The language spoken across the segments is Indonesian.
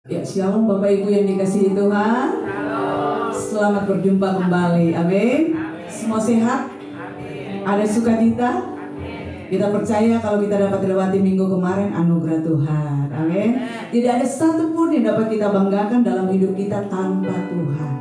Ya, shalom Bapak Ibu yang dikasihi Tuhan. Selamat berjumpa kembali. Amin. Semua sehat? Ada sukacita? Kita percaya kalau kita dapat lewati minggu kemarin anugerah Tuhan. Amin. Tidak ada satupun yang dapat kita banggakan dalam hidup kita tanpa Tuhan.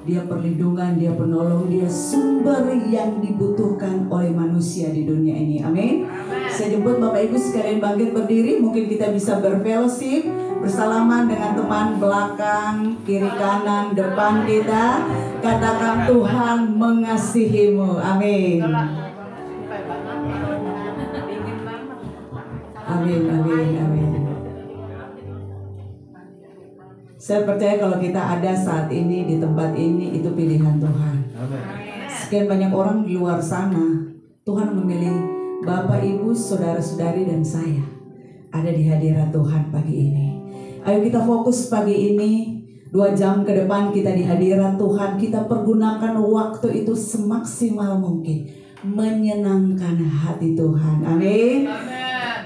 Dia perlindungan, Dia penolong, Dia sumber yang dibutuhkan oleh manusia di dunia ini. Amin. Saya jemput Bapak Ibu sekalian bangkit berdiri. Mungkin kita bisa berfellowship, bersalaman dengan teman belakang, kiri kanan, depan kita. Katakan Tuhan mengasihimu. Amin. Amin, amin, amin. Saya percaya kalau kita ada saat ini di tempat ini itu pilihan Tuhan. Sekian banyak orang di luar sana, Tuhan memilih Bapak, Ibu, saudara-saudari dan saya ada di hadirat Tuhan pagi ini. Ayo kita fokus pagi ini, 2 jam ke depan kita di hadirat Tuhan. Kita pergunakan waktu itu semaksimal mungkin, menyenangkan hati Tuhan. Amin.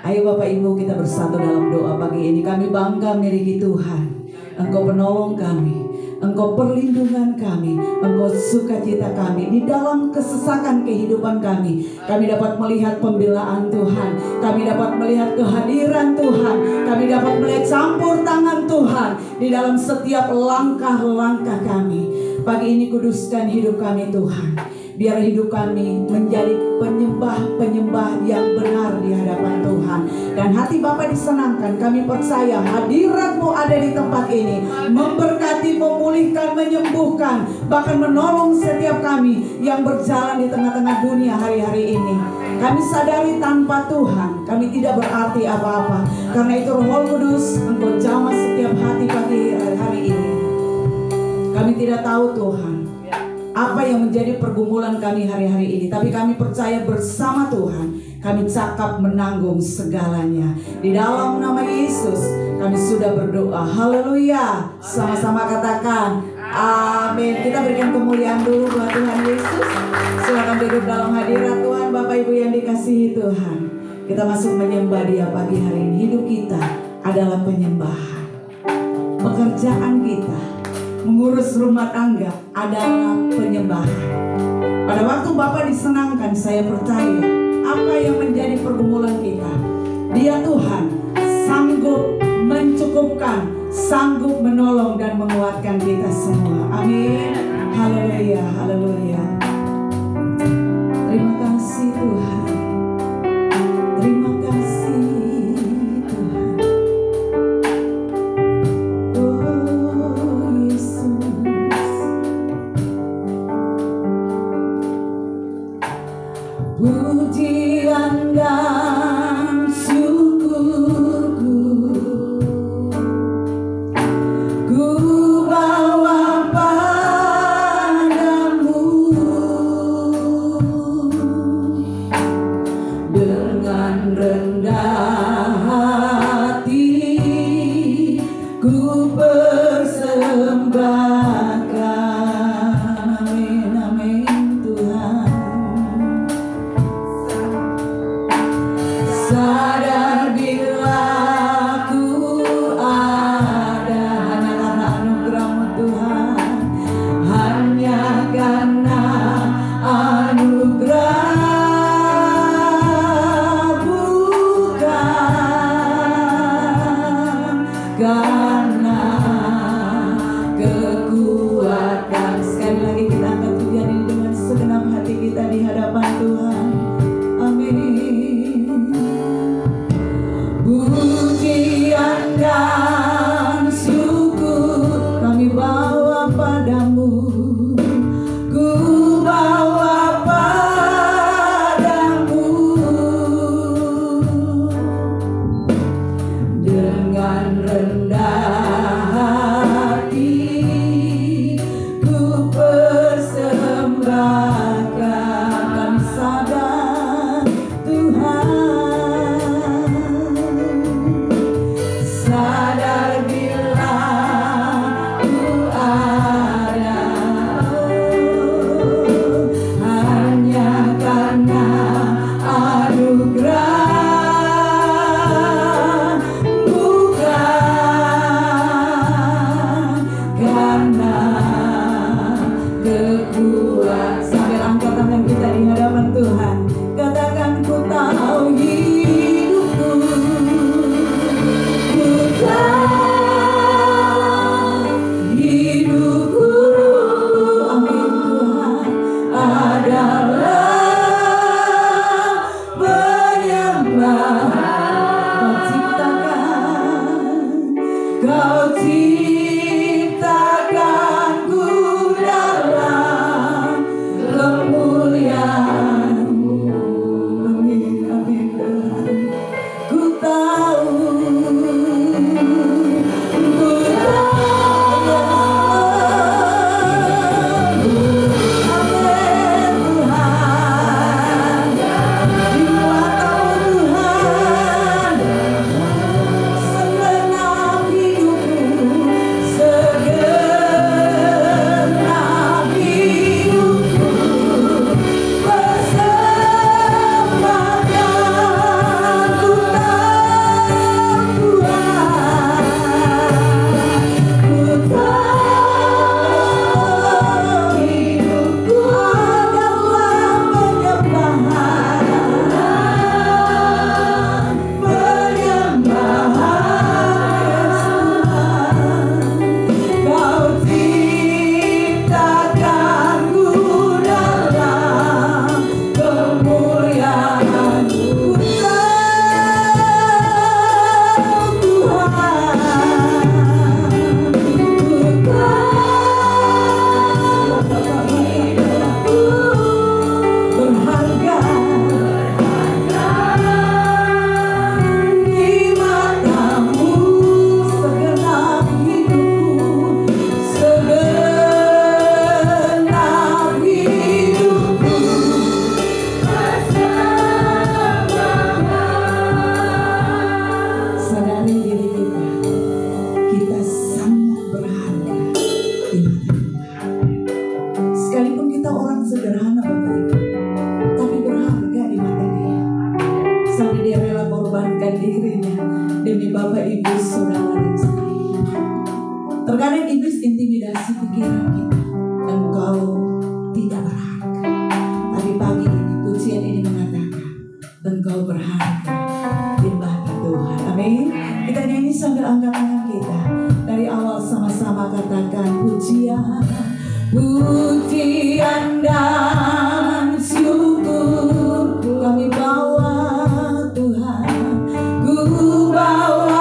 Ayo Bapak Ibu kita bersatu dalam doa pagi ini. Kami bangga miliki Tuhan. Engkau penolong kami, Engkau perlindungan kami, Engkau sukacita kami. Di dalam kesesakan kehidupan kami, kami dapat melihat pembelaan Tuhan, kami dapat melihat kehadiran Tuhan, kami dapat melihat campur tangan Tuhan di dalam setiap langkah-langkah kami. Pagi ini kuduskan hidup kami Tuhan. Biar hidup kami menjadi penyembah-penyembah yang benar di hadapan Tuhan. Dan hati Bapa disenangkan. Kami percaya hadirat-Mu ada di tempat ini, memberkati, memulihkan, menyembuhkan, bahkan menolong setiap kami yang berjalan di tengah-tengah dunia hari-hari ini. Kami sadari tanpa Tuhan kami tidak berarti apa-apa. Karena itu Roh Kudus, Engkau jamah setiap hati pagi hari ini. Kami tidak tahu Tuhan apa yang menjadi pergumulan kami hari-hari ini, tapi kami percaya bersama Tuhan kami cakap menanggung segalanya. Di dalam nama Yesus kami sudah berdoa. Haleluya. Sama-sama katakan amin. Kita berikan kemuliaan dulu buat Tuhan Yesus. Silakan duduk dalam hadirat Tuhan. Bapak Ibu yang dikasihi Tuhan, kita masuk menyembah Dia pagi hari ini. Hidup kita adalah penyembahan. Pekerjaan kita, mengurus rumah tangga adalah penyembahan. Pada waktu Bapa disenangkan, saya percaya apa yang menjadi pergumulan kita, Dia Tuhan sanggup mencukupkan, sanggup menolong dan menguatkan kita semua. Amin. Haleluya, haleluya. Terima kasih Tuhan. Terima kasih Tuhan. Pujian dan syukurku ku bawa padamu, dengan rendah hati ku persembahkan. Amin, amin Tuhan. Sadar bila ku ada hanya karena anugerah-Mu Tuhan, hanya karena anugerah, bukan karena kekuatan. Sekali lagi kita angkat pujian ini dengan segenap hati kita di hadapan Tuhan. Amin. Pujian dan syukur kami bawa padamu, ku bawa padamu, dengan rendah Terkadang iblis intimidasi pikiran kita. Engkau tidak berharga. Tapi pagi ini pujian ini mengatakan engkau berharga di mata Tuhan. Amin. Kita nyanyi sambil angkat tangan kita. Dari awal sama-sama katakan pujian, pujian dan syukur kami bawa Tuhan. Ku bawa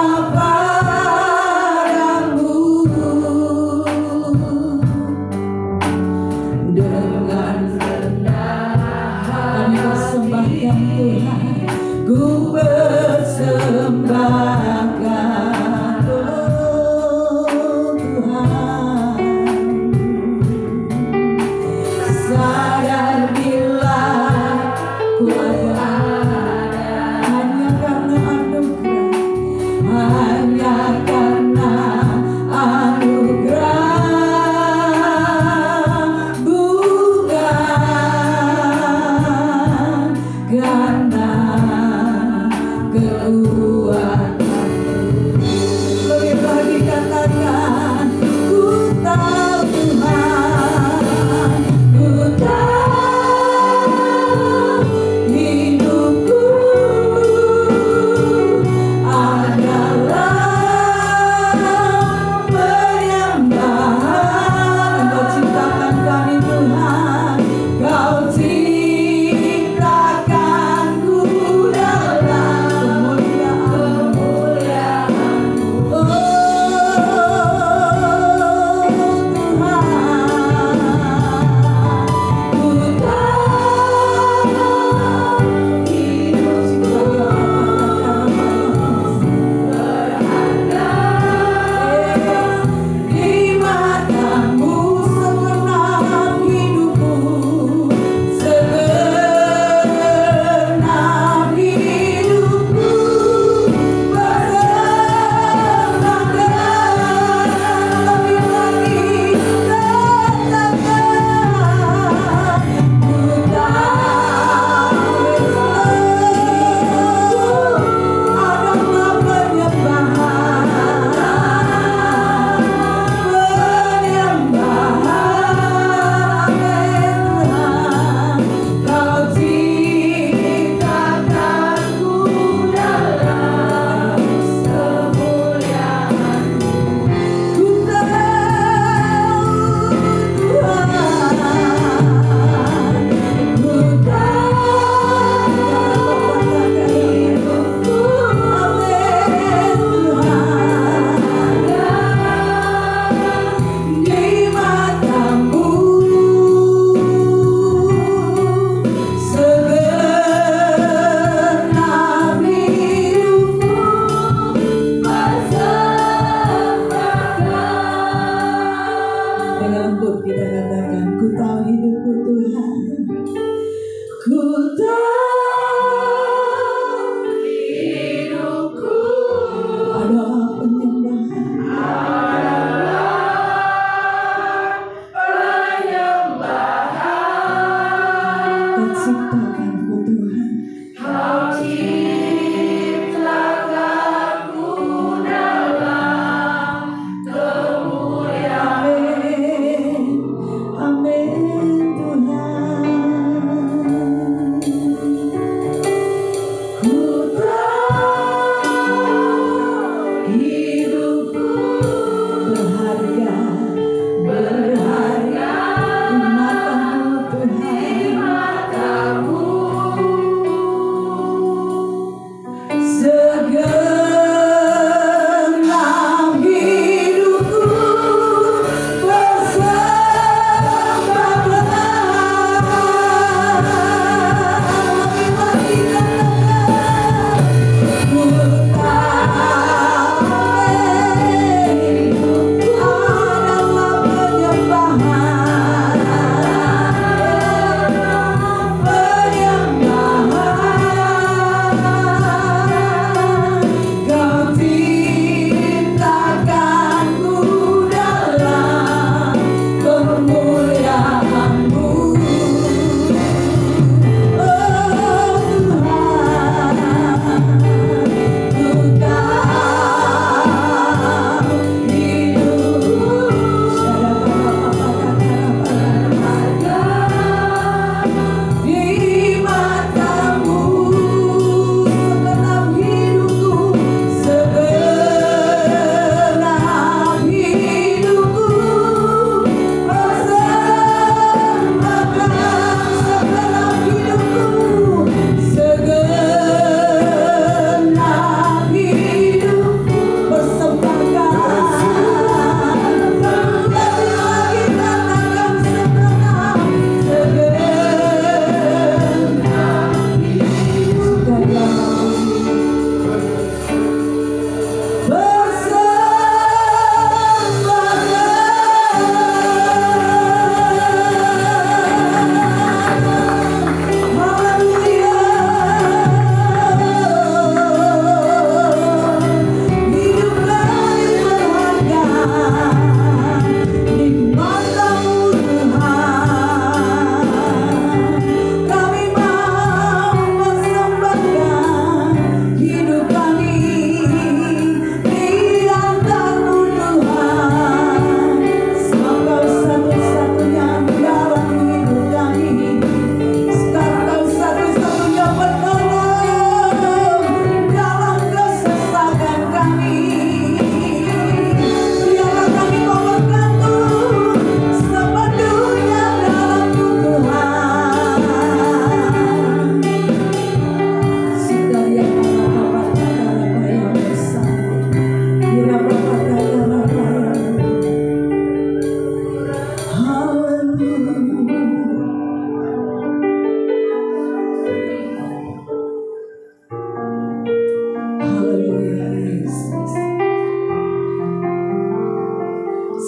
Sadar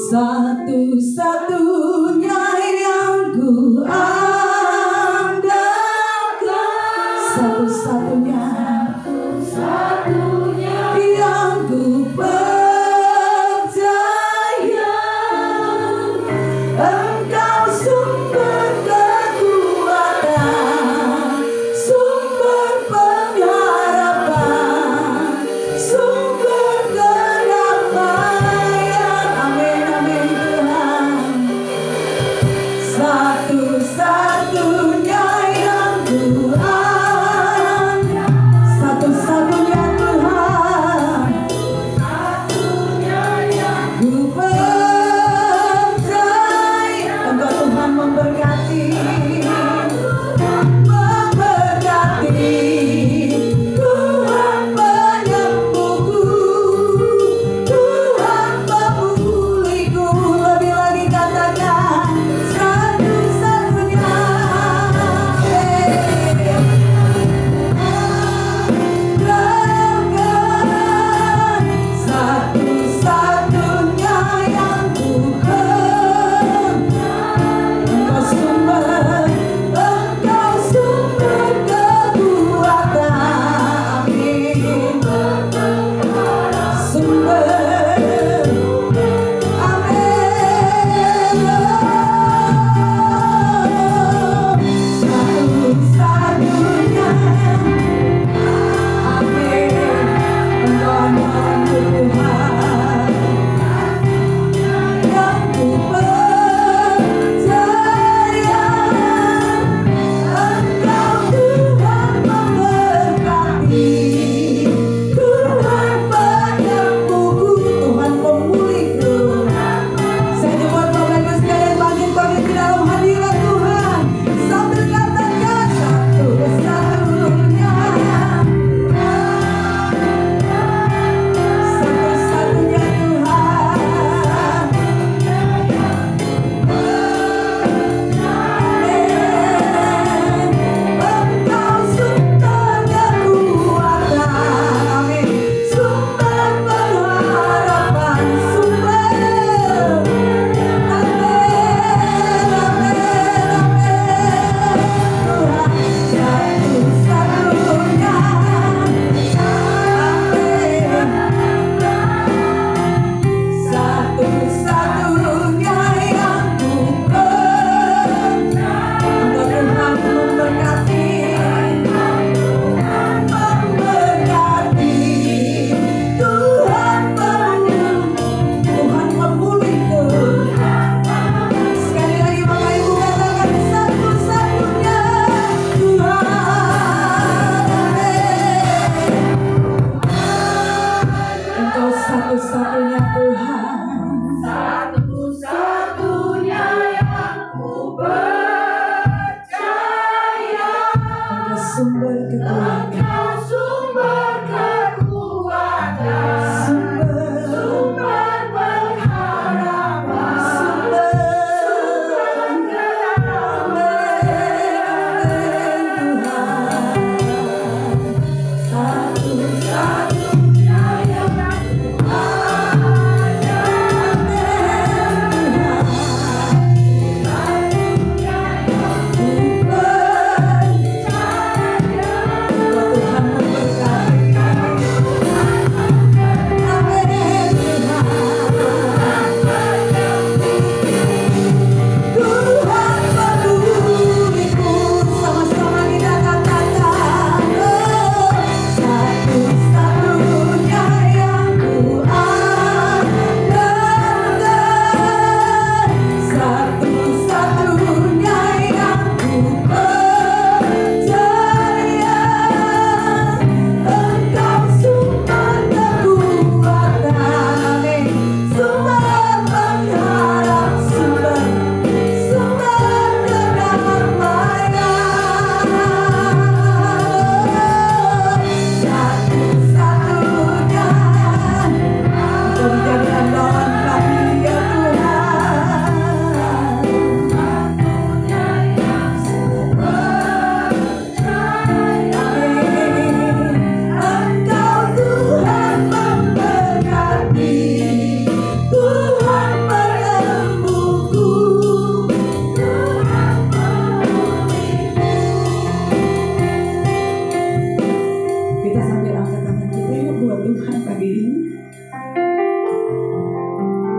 Satu-satunya yang ku andalkan, satu-satunya yang ku percaya. Engkau sumber kekuatan, sumber pengharapan, sumber kedamaian. Amin, amin Tuhan.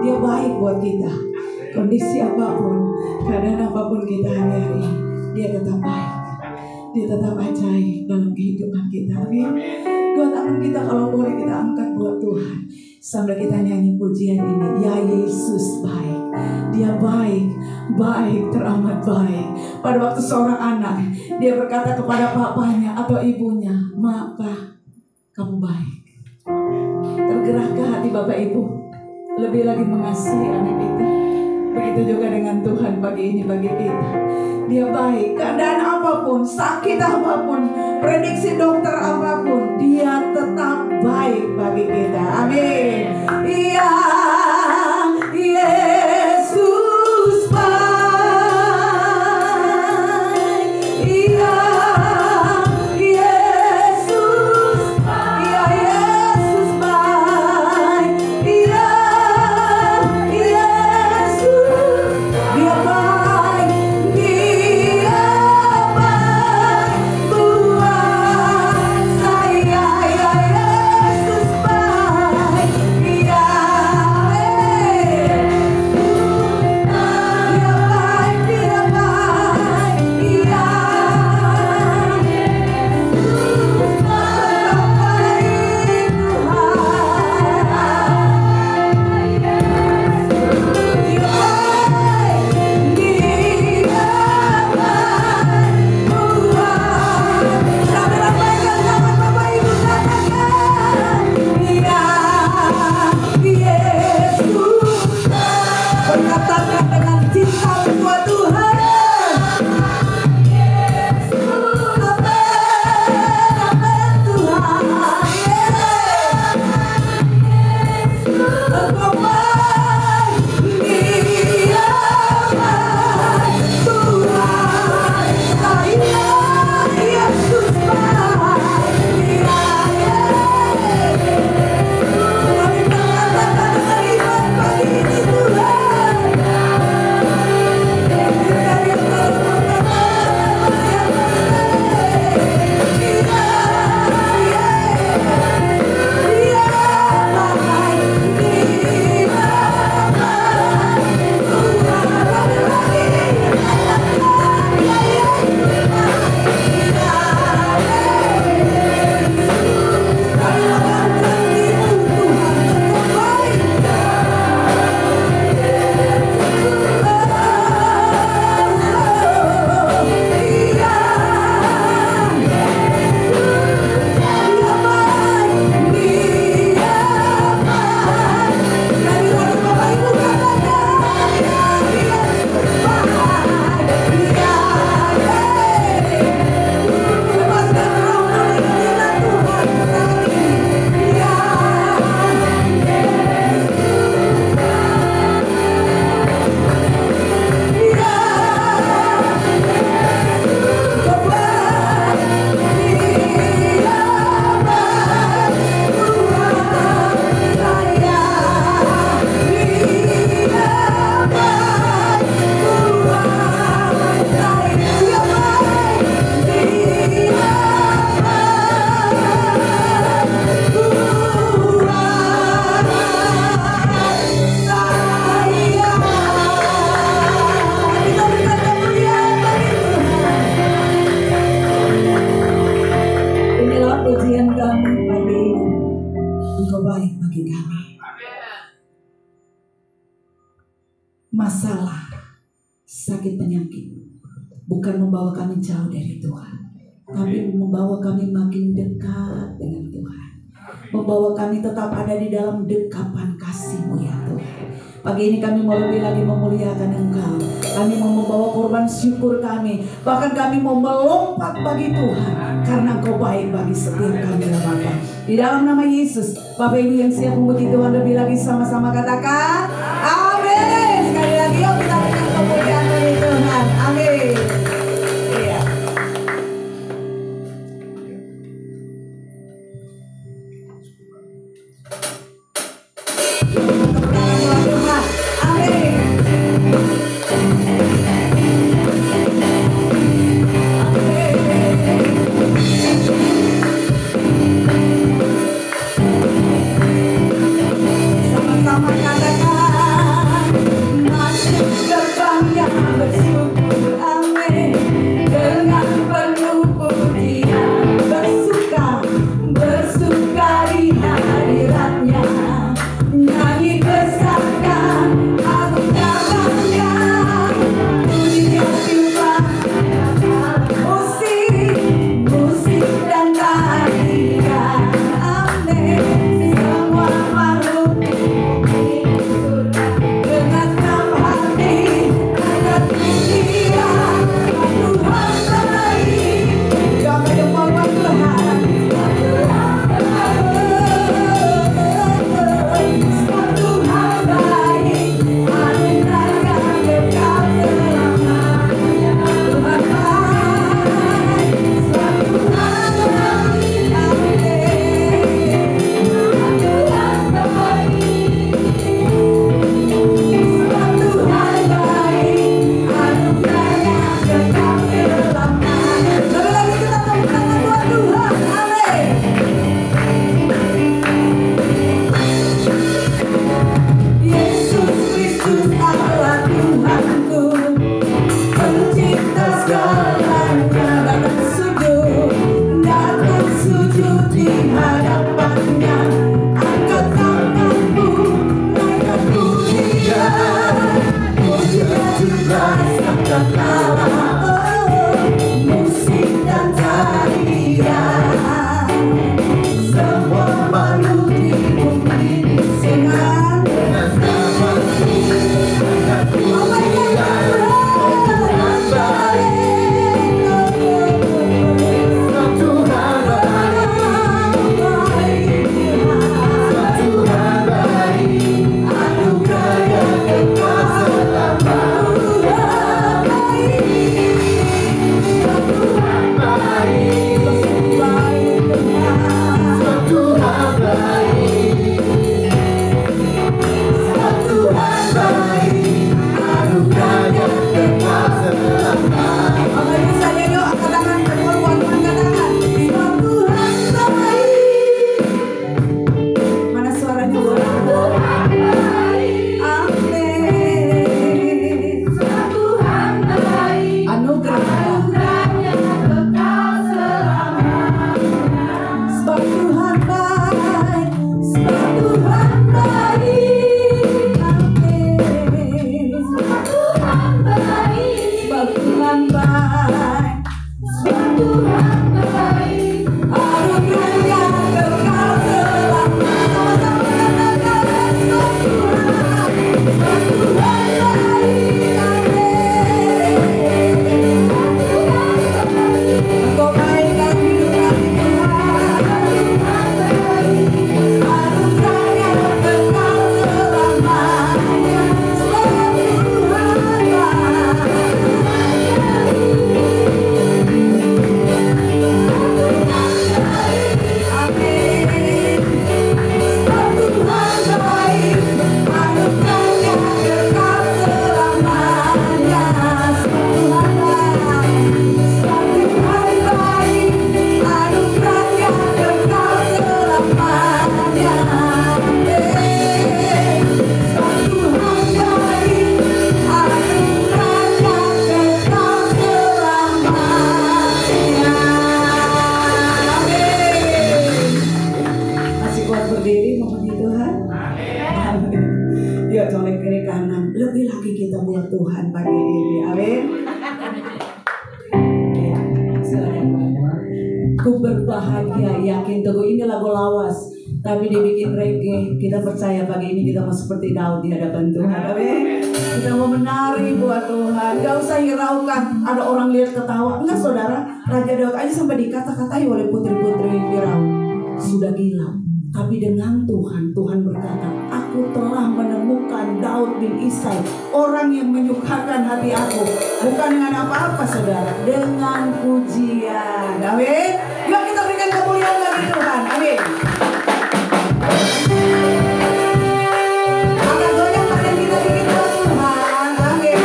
Dia baik buat kita. Kondisi apapun, keadaan apapun kita hari-hari, Dia tetap baik. Dia tetap ajaib dalam kehidupan kita. Amin. Dua tangan kita kalau boleh kita angkat buat Tuhan, sambil kita nyanyi pujian ini. Ya Yesus baik. Dia baik, baik, teramat baik. Pada waktu seorang anak, dia berkata kepada papanya atau ibunya, "Ma, Pa, kamu baik." Tergerakkan hati Bapak Ibu lebih lagi mengasihi anak itu. Begitu juga dengan Tuhan pagi ini bagi kita. Dia baik, keadaan apapun, sakit apapun, prediksi dokter apapun, Dia tetap baik bagi kita. Amin. Iya, Yesus baik. Iya, Yesus baik. Iya, Yesus baik. Iya, Yesus, Dia baik. Dia baik buat saya. Ya Yesus baik. Iya, Dia baik. Iya, Yesus baik. Berkatakan dengan cinta buat Tuhan. Amin, Tuhan. Engkau baik, Dia baik Tuhan. Saya Yesus baik. Dia kami berkatakan dengan iman pagi ini Tuhan. Inilah pujian kami pagi ini. Engkau baik bagi kami. Masalah, sakit, penyakit bukan membawa kami jauh dari Tuhan, tapi membawa kami makin dekat dengan Tuhan, membawa kami tetap ada di dalam dekapan kasih-Mu ya Tuhan. Pagi ini kami mau lebih lagi memuliakan Engkau. Kami mau membawa korban syukur kami. Bahkan kami mau melompat bagi Tuhan, karena Engkau baik bagi setiap kami ya Bapa. Di dalam nama Yesus, Bapak Ibu yang siap memuji Tuhan lebih lagi sama-sama katakan amin. Sekali lagi yuk kita berikan kemuliaan bagi Tuhan. Amin. Iya. Sama-sama katakan kiri kanan. Lebih lagi kita buat Tuhan pagi ini. Amin. Ya, silakan Pak. Ku berbahagia, yakin teguh. Ini lagu lawas, tapi dibikin reggae. Kita percaya pagi ini kita mau seperti Daud di hadapan Tuhan. Amin. Kita mau menari buat Tuhan. Gak usah hiraukan. Ada orang lihat ketawa. Enggak saudara, Raja Daud aja sampai dikata-katai oleh putri-putri Firaun. Sudah gila. Tapi dengan Tuhan, Tuhan berkata, aku telah menemukan Daud bin Isai, orang yang menyukakan hati aku. Bukan dengan apa-apa saudara, dengan pujian. Amin. Yuk kita berikan kemuliaan bagi Tuhan. Amin. Angkat goyang badan kita bikin buat Tuhan. Amin.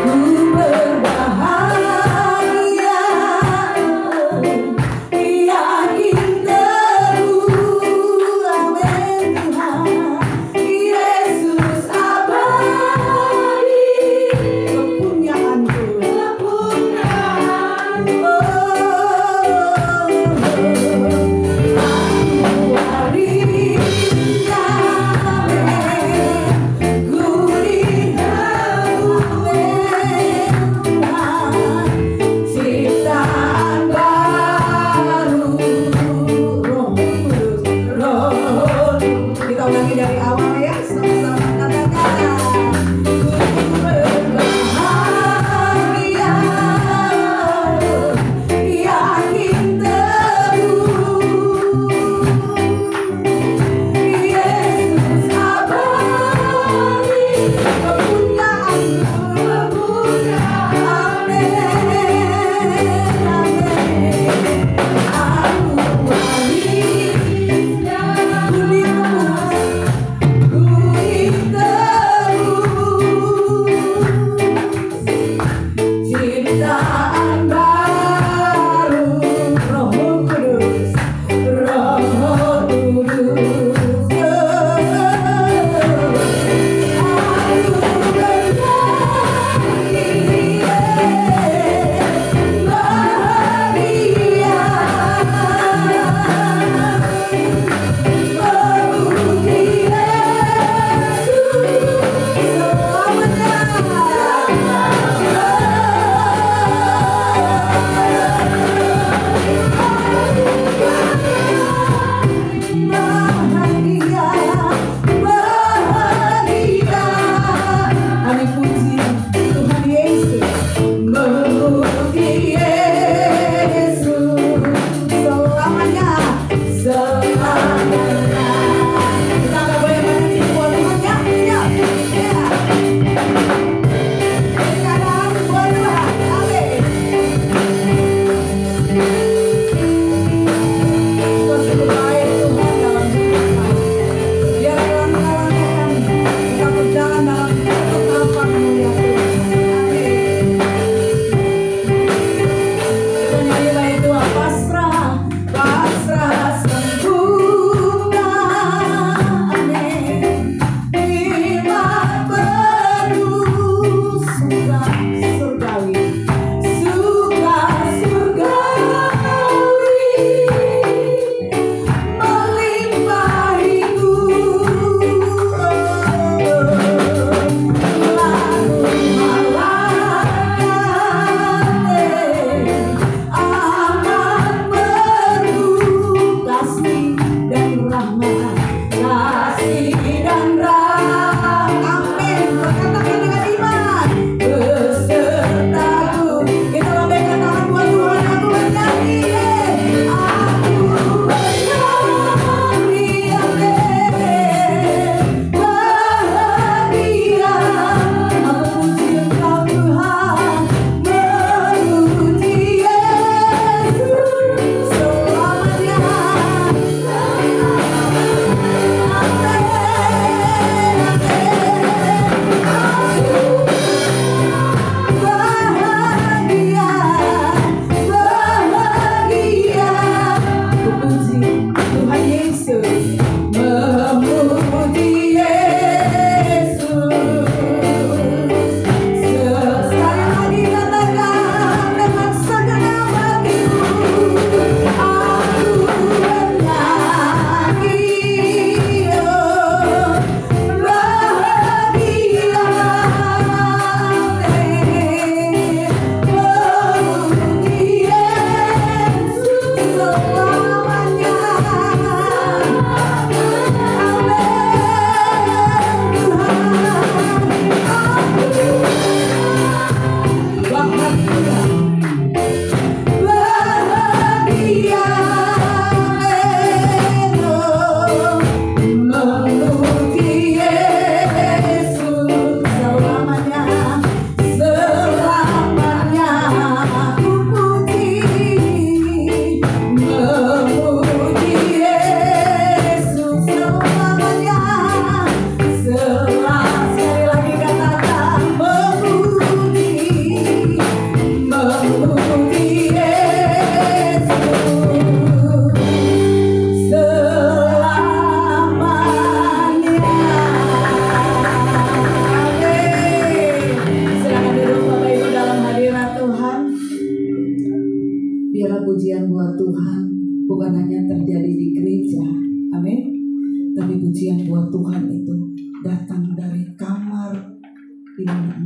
Ku berbahagia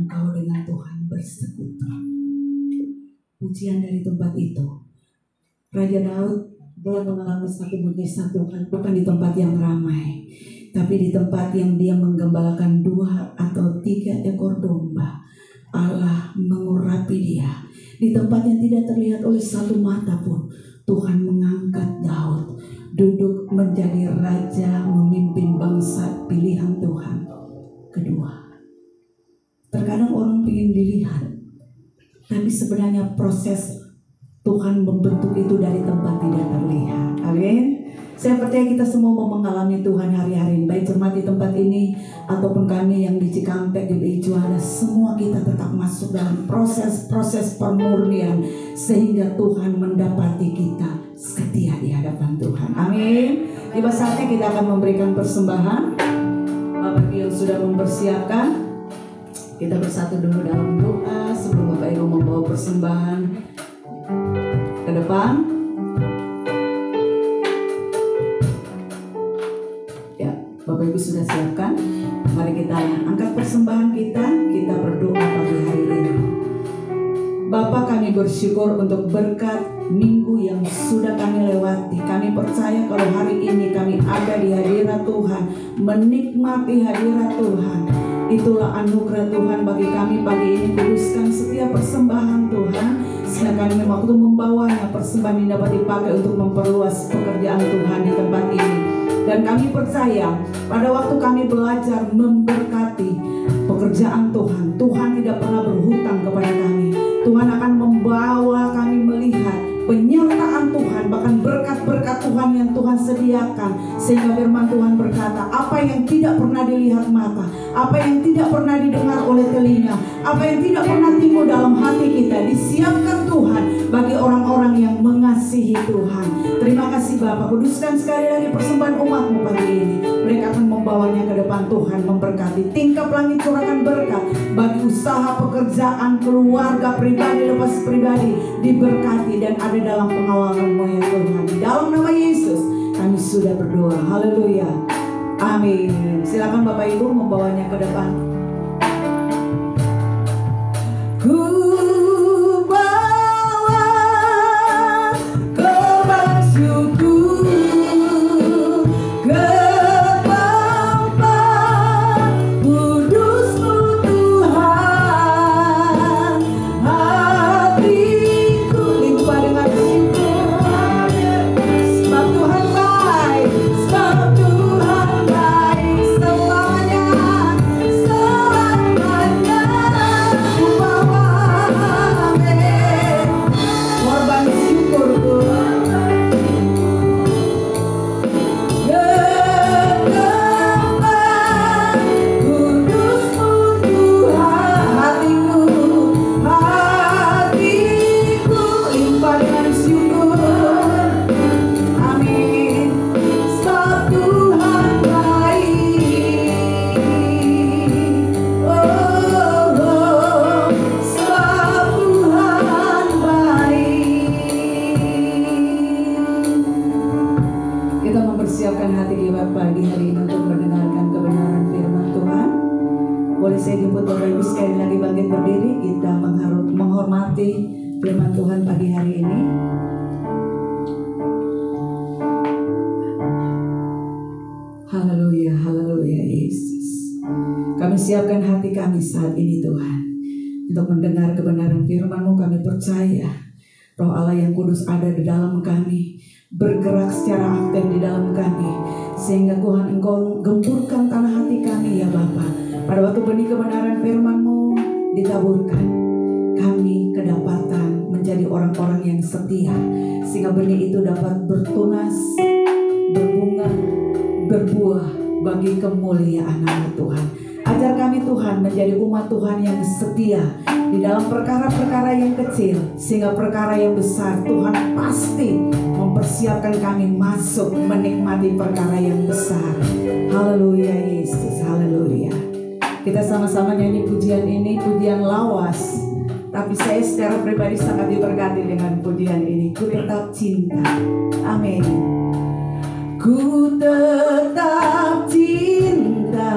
engkau dengan Tuhan bersekutu. Pujian dari tempat itu. Raja Daud dia mengalami satu mujizat Tuhan, bukan di tempat yang ramai, tapi di tempat yang dia menggembalakan 2 atau 3 ekor domba. Allah mengurapi dia. Di tempat yang tidak terlihat oleh satu mata pun, Tuhan mengangkat Daud duduk menjadi raja, memimpin bangsa pilihan Tuhan. Kedua, terkadang orang ingin dilihat, tapi sebenarnya proses Tuhan membentuk itu dari tempat tidak terlihat. Amin. Saya percaya kita semua mau mengalami Tuhan hari-hari ini, baik jemaat di tempat ini ataupun kami yang di Cikampek, di BI Juara, semua kita tetap masuk dalam proses pemurnian sehingga Tuhan mendapati kita setia di hadapan Tuhan. Amin. Tiba saatnya kita akan memberikan persembahan. Bapak Ibu yang sudah mempersiapkan, kita bersatu dulu dalam doa sebelum Bapak Ibu membawa persembahan ke depan. Ya, Bapak Ibu sudah siapkan. Mari kita angkat persembahan kita berdoa pagi hari ini. Bapa, kami bersyukur untuk berkat minggu yang sudah kami lewati. Kami percaya kalau hari ini kami ada di hadirat Tuhan, menikmati hadirat Tuhan. Itulah anugerah Tuhan bagi kami pagi ini. Kuduskan setiap persembahan Tuhan, sehingga kami waktu membawanya, persembahan ini dapat dipakai untuk memperluas pekerjaan Tuhan di tempat ini. Dan kami percaya pada waktu kami belajar memberkati pekerjaan Tuhan, Tuhan tidak pernah berhutang kepada kami. Tuhan akan membawa kami melihat penyertaan Tuhan, bahkan berkat-berkat Tuhan yang Tuhan sediakan. Sehingga firman Tuhan berkata, apa yang tidak pernah dilihat mata, apa yang tidak pernah didengar oleh telinga, apa yang tidak pernah timbul dalam hati kita, disiapkan Tuhan bagi orang-orang yang mengasihi Tuhan. Terima kasih Bapak. Kuduskan sekali lagi persembahan umat-Mu pagi ini. Mereka akan membawanya ke depan Tuhan, memberkati. Tingkap langit curahkan berkat bagi usaha, pekerjaan, keluarga, pribadi, lepas pribadi, diberkati dan ada dalam pengawalan-Mu ya Tuhan. Di dalam nama Yesus kami sudah berdoa. Haleluya. Amin. Silakan Bapak Ibu membawanya ke depan. Firman Tuhan pagi hari ini. Haleluya, haleluya Yesus. Kami siapkan hati kami saat ini Tuhan untuk mendengar kebenaran firman-Mu. Kami percaya Roh Allah yang kudus ada di dalam kami, bergerak secara aktif di dalam kami, sehingga Tuhan Engkau gemburkan tanah hati kami ya Bapa. Pada waktu benih kebenaran firman-Mu ditaburkan, kami kedapatan menjadi orang-orang yang setia, sehingga benih itu dapat bertunas, berbunga, berbuah bagi kemuliaan nama Tuhan. Ajar kami Tuhan menjadi umat Tuhan yang setia di dalam perkara-perkara yang kecil, sehingga perkara yang besar Tuhan pasti mempersiapkan kami masuk menikmati perkara yang besar. Haleluya Yesus, haleluya. Kita sama-sama nyanyi pujian ini, pujian lawas. Tapi saya secara pribadi sangat diberkati dengan pujian ini. Ku tetap cinta. Amin. Ku tetap cinta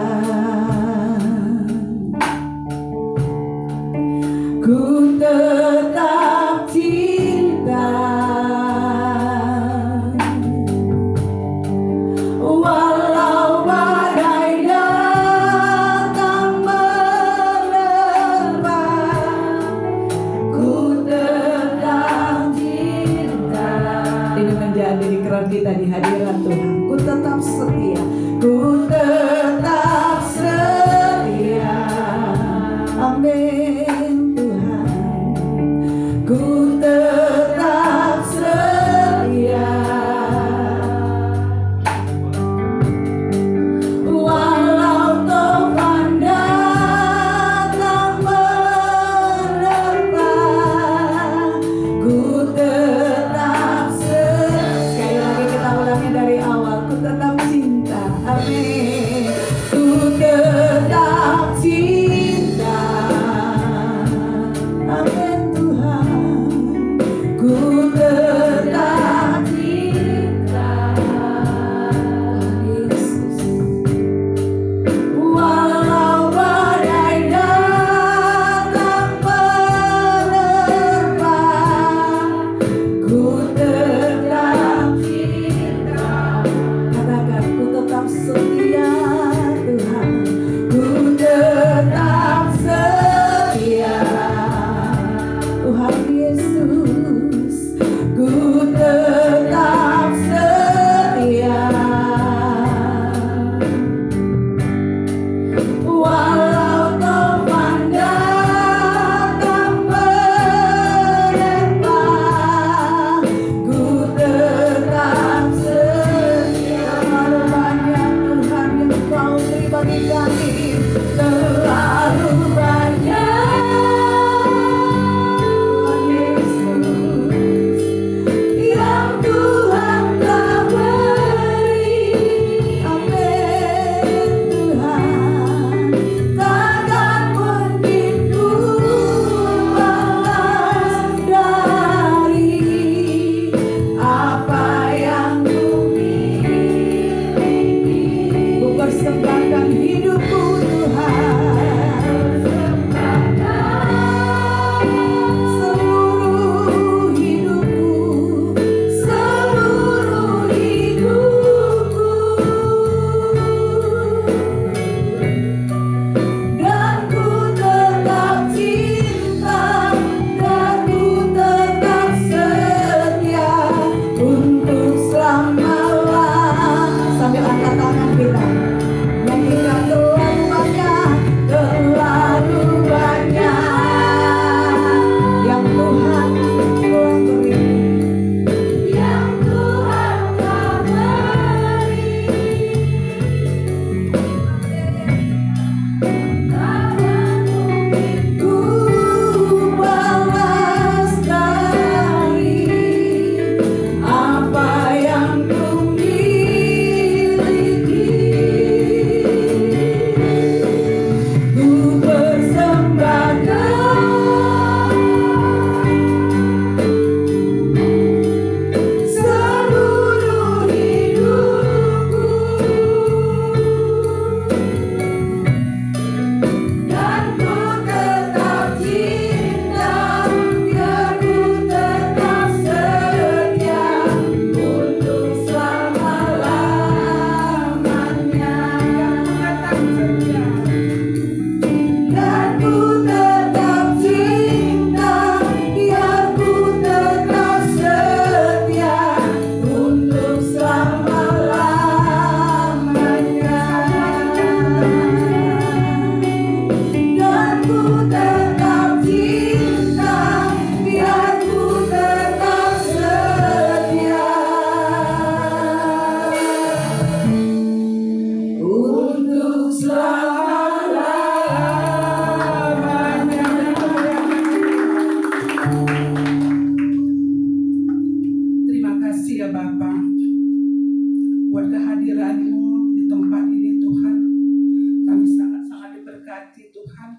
Tuhan.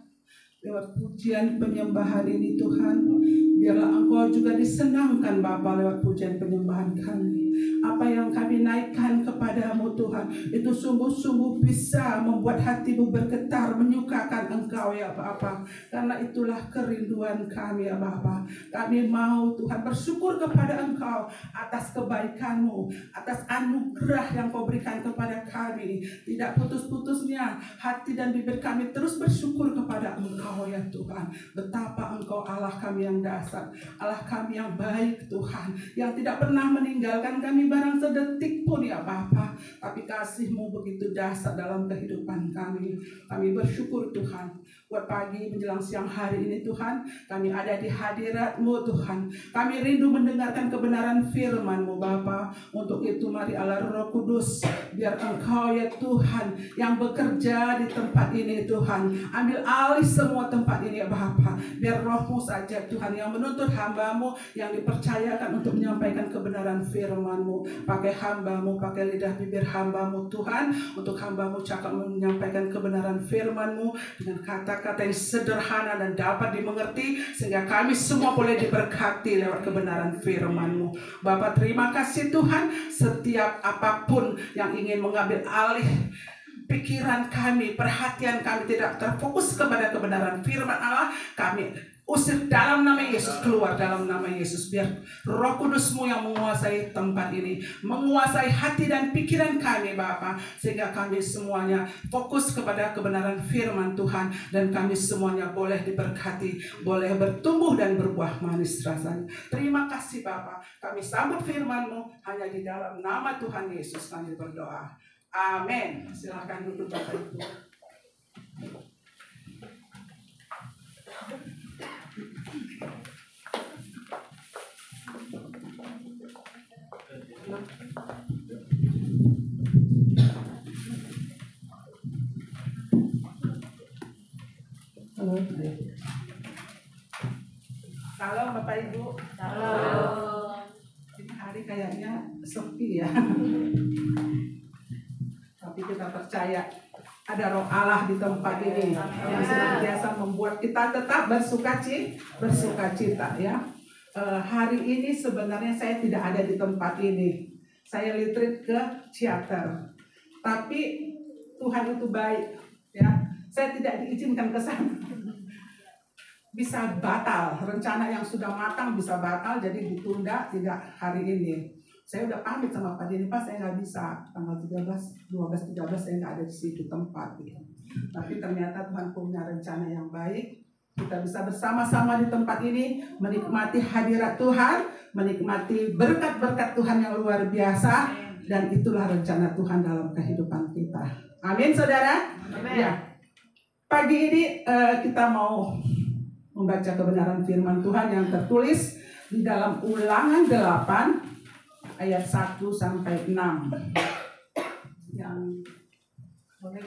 Lewat pujian penyembahan ini Tuhan, biarlah Engkau juga disenangkan Bapa lewat pujian penyembahan kami. Apa yang kami naikkan kepadamu Tuhan, itu sungguh-sungguh bisa membuat hatimu bergetar, menyukakan Engkau ya Bapa. Karena itulah kerinduan kami ya Bapa. Kami mau Tuhan bersyukur kepada Engkau atas kebaikan-Mu, atas anugerah yang Kau berikan kepada kami. Tidak putus-putusnya hati dan bibir kami terus bersyukur kepada Engkau ya Tuhan. Betapa Engkau Allah kami yang dasar, Allah kami yang baik Tuhan, yang tidak pernah meninggalkan kami barang sedetik pun ya Bapa. Tapi kasih-Mu begitu dasar dalam kehidupan kami. Kami bersyukur Tuhan. Buat pagi menjelang siang hari ini Tuhan, kami ada di hadirat-Mu Tuhan. Kami rindu mendengarkan kebenaran firman-Mu Bapa. Untuk itu mari Allah Roh Kudus, biar Engkau ya Tuhan yang bekerja di tempat ini Tuhan. Ambil alih semua tempat ini ya Bapa. Biar Roh-Mu saja Tuhan yang menuntut hamba-Mu yang dipercayakan untuk menyampaikan kebenaran firman-Mu. Pakai hamba-Mu, pakai lidah bibir hamba-Mu Tuhan, untuk hamba-Mu cakap menyampaikan kebenaran firman-Mu dengan kata-kata yang sederhana dan dapat dimengerti, sehingga kami semua boleh diberkati lewat kebenaran firman-Mu. Bapa, terima kasih Tuhan. Setiap apapun yang ingin mengambil alih pikiran kami, perhatian kami tidak terfokus kepada kebenaran firman Allah, kami usir dalam nama Yesus, keluar dalam nama Yesus. Biar Roh Kudus-Mu yang menguasai tempat ini, menguasai hati dan pikiran kami Bapa, sehingga kami semuanya fokus kepada kebenaran firman Tuhan, dan kami semuanya boleh diberkati, boleh bertumbuh dan berbuah manis rasanya. Terima kasih Bapa. Kami sambut firman-Mu hanya di dalam nama Tuhan Yesus kami berdoa. Amin. Silakan duduk Bapak Ibu. Halo Bapak Ibu. Halo. Ini hari kayaknya sepi ya. Tapi kita percaya ada Roh Allah di tempat ini yang senantiasa membuat kita tetap bersuka cita ya. Hari ini sebenarnya saya tidak ada di tempat ini. Saya retreat ke Ciater. Tapi Tuhan itu baik ya. Saya tidak diizinkan ke sana. Bisa batal, rencana yang sudah matang bisa batal, jadi ditunda tidak hari ini. Saya udah pamit sama Pak Dini, Pak saya nggak bisa tanggal 13, 12, 13 saya nggak ada di situ tempat gitu. Tapi ternyata Tuhan punya rencana yang baik. Kita bisa bersama-sama di tempat ini menikmati hadirat Tuhan, menikmati berkat-berkat Tuhan yang luar biasa, dan itulah rencana Tuhan dalam kehidupan kita. Amin saudara. Amin. Ya. Pagi ini kita mau membaca kebenaran firman Tuhan yang tertulis di dalam Ulangan 8 ayat 1 sampai 6. Yang boleh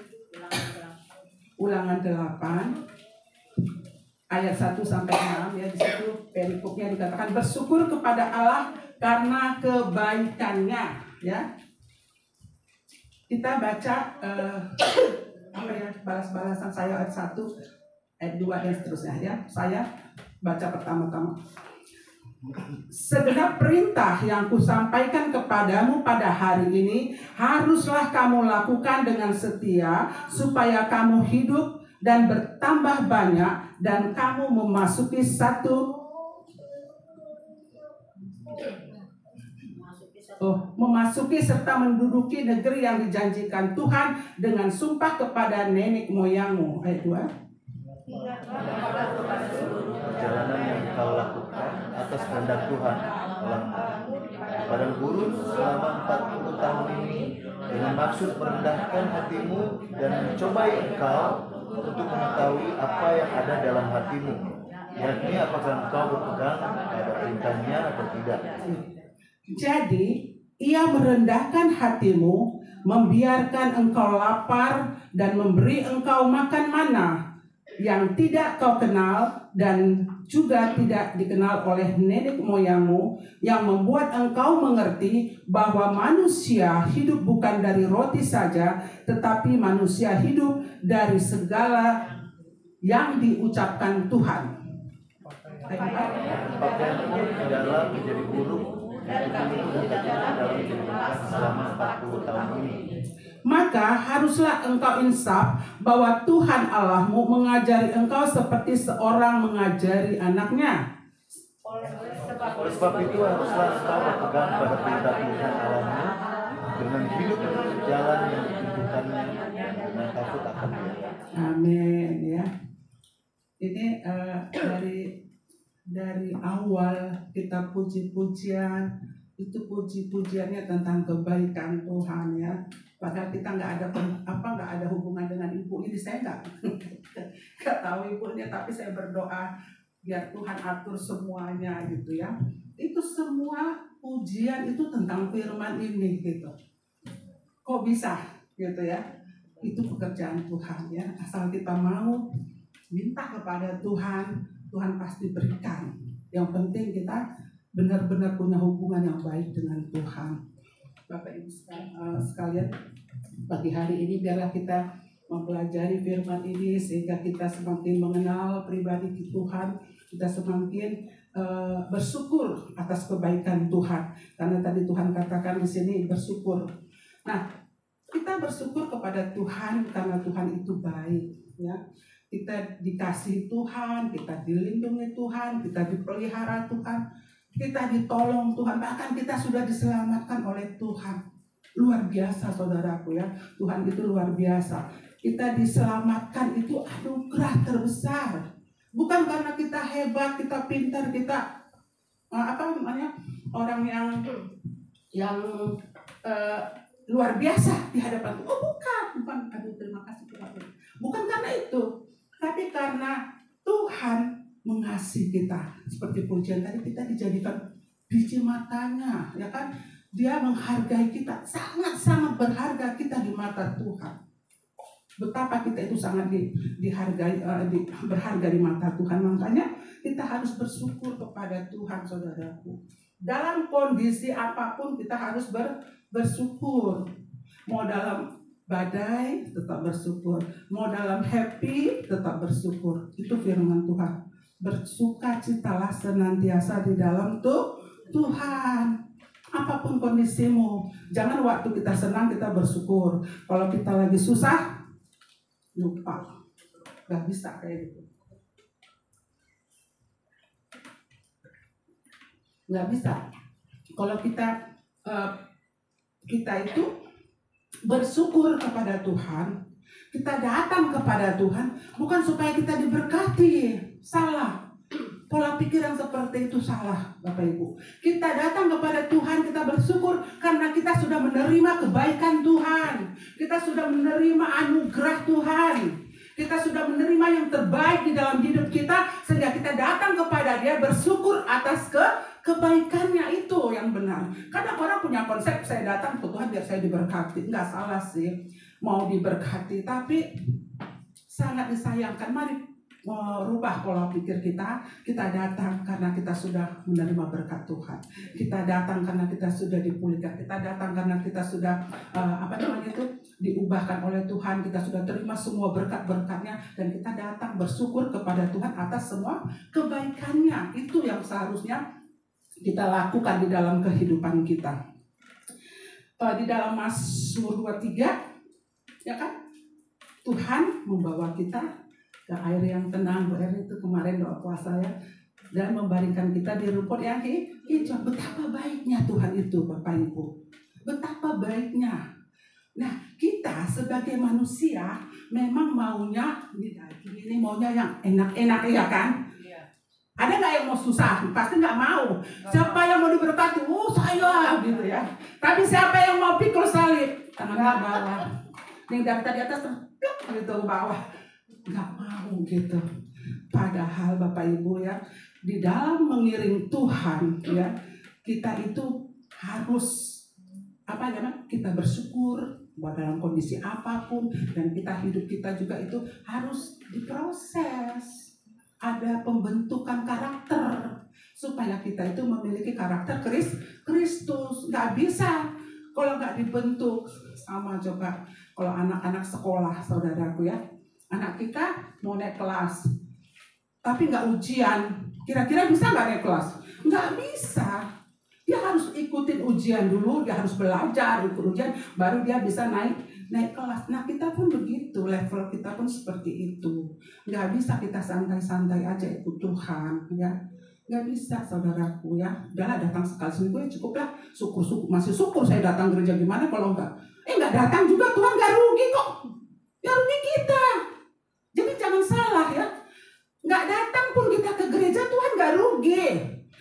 Ulangan 8 ayat 1 sampai 6 ya, di situ perikopnya dikatakan bersyukur kepada Allah karena kebaikannya ya. Kita baca apa ya, balas-balasan saya ayat 1, ayat 2 dan seterusnya ya. Saya baca pertama-tama. Segenap perintah yang kusampaikan kepadamu pada hari ini haruslah kamu lakukan dengan setia, supaya kamu hidup dan bertambah banyak, dan kamu memasuki serta menduduki negeri yang dijanjikan Tuhan dengan sumpah kepada nenek moyangmu. Ayat 2. Perjalanan yang kau lakukan atas kehendak Tuhan padang gurun selama 40 tahun ini dengan maksud merendahkan hatimu dan mencobai engkau untuk mengetahui apa yang ada dalam hatimu, yakni apakah engkau berpegang pada perintahnya atau tidak. Jadi ia merendahkan hatimu, membiarkan engkau lapar dan memberi engkau makan mana yang tidak kau kenal dan juga tidak dikenal oleh nenek moyangmu, yang membuat engkau mengerti bahwa manusia hidup bukan dari roti saja, tetapi manusia hidup dari segala yang diucapkan Tuhan. Pakaianmu tidaklah menjadi buruk selama 40 tahun ini. Maka haruslah engkau insaf bahwa Tuhan Allahmu mengajari engkau seperti seorang mengajari anaknya. Oleh sebab itu haruslah engkau berpegang pada perintah Tuhan Allahmu dengan hidup menurut jalan yang ditunjukkannya dengan takut akan Dia. Amin ya. Ini dari awal kita puji-pujian, itu puji-pujiannya tentang kebaikan Tuhan ya. Padahal kita nggak ada hubungan dengan ibu ini, saya nggak tahu ibunya, tapi saya berdoa biar Tuhan atur semuanya gitu ya. Itu semua pujian itu tentang firman ini gitu. Kok bisa gitu ya? Itu pekerjaan Tuhan ya. Asal kita mau minta kepada Tuhan, Tuhan pasti berikan. Yang penting kita benar-benar punya hubungan yang baik dengan Tuhan. Bapak Ibu sekalian, pagi hari ini biarlah kita mempelajari firman ini sehingga kita semakin mengenal pribadi Tuhan, kita semakin bersyukur atas kebaikan Tuhan. Karena tadi Tuhan katakan di sini bersyukur. Nah, kita bersyukur kepada Tuhan karena Tuhan itu baik, ya. Kita dikasihi Tuhan, kita dilindungi Tuhan, kita dipelihara Tuhan, kita ditolong Tuhan, bahkan kita sudah diselamatkan oleh Tuhan. Luar biasa saudaraku ya, Tuhan itu luar biasa. Kita diselamatkan itu anugerah terbesar. Bukan karena kita hebat, kita pintar, kita orang yang luar biasa di hadapan Tuhan. Bukan. Aduh, terima kasih Tuhan. Bukan karena itu, tapi karena Tuhan mengasihi kita. Seperti pujian tadi, kita dijadikan biji matanya, ya kan? Dia menghargai kita, sangat-sangat berharga kita di mata Tuhan. Betapa kita itu sangat berharga di mata Tuhan. Makanya kita harus bersyukur kepada Tuhan, saudaraku. Dalam kondisi apapun kita harus bersyukur. Mau dalam badai tetap bersyukur, mau dalam happy tetap bersyukur. Itu firman Tuhan. Bersukacitalah senantiasa di dalam Tuhan. Apapun kondisimu, jangan waktu kita senang kita bersyukur. Kalau kita lagi susah, lupa. Gak bisa kayak gitu. Gak bisa. Kalau kita itu bersyukur kepada Tuhan, kita datang kepada Tuhan bukan supaya kita diberkati. Salah. Pola pikir yang seperti itu salah, Bapak Ibu. Kita datang kepada Tuhan, kita bersyukur karena kita sudah menerima kebaikan Tuhan. Kita sudah menerima anugerah Tuhan. Kita sudah menerima yang terbaik di dalam hidup kita, sehingga kita datang kepada Dia bersyukur atas kebaikannya. Itu yang benar. Kadang orang punya konsep, saya datang ke Tuhan biar saya diberkati. Enggak salah sih, mau diberkati, tapi sangat disayangkan. Mari merubah pola pikir kita. Kita datang karena kita sudah menerima berkat Tuhan. Kita datang karena kita sudah dipulihkan. Kita datang karena kita sudah diubahkan oleh Tuhan. Kita sudah terima semua berkat-berkatnya, dan kita datang bersyukur kepada Tuhan atas semua kebaikannya. Itu yang seharusnya kita lakukan di dalam kehidupan kita. Di dalam Mazmur 23, ya kan, Tuhan membawa kita ke air yang tenang. Bu Erni itu kemarin doa puasa ya, dan membaringkan kita di rumput yang hijau. Betapa baiknya Tuhan itu, Bapak Ibu. Betapa baiknya. Nah, kita sebagai manusia memang maunya ini maunya yang enak-enak, ya kan? Ada nggak yang mau susah? Pasti nggak mau. Siapa yang mau diberkati? Saya gitu ya. Tapi siapa yang mau pikul salib? Tangannya bawah. Yang daftar di atas gitu bawah. Nggak mau gitu. Padahal Bapak Ibu ya, di dalam mengiring Tuhan ya, kita itu harus kita bersyukur bahwa dalam kondisi apapun, dan hidup kita juga itu harus diproses. Ada pembentukan karakter supaya kita itu memiliki karakter Kristus. Nggak bisa kalau nggak dibentuk. Sama coba kalau anak-anak sekolah, saudaraku ya, Anak kita mau naik kelas, tapi nggak ujian. Kira-kira bisa nggak naik kelas? Nggak bisa. Dia harus ikutin ujian dulu, dia harus belajar ikut ujian, baru dia bisa naik kelas. Nah kita pun begitu, level kita pun seperti itu. Nggak bisa kita santai-santai aja ikut Tuhan, ya. Nggak bisa, saudaraku, ya. Udahlah, datang sekali seminggu ya cukup lah. Syukur-syukur, masih syukur saya datang gereja, gimana kalau nggak datang juga Tuhan nggak rugi kok. Ya rugi kita. Jadi jangan salah, ya. Nggak datang pun kita ke gereja, Tuhan nggak rugi.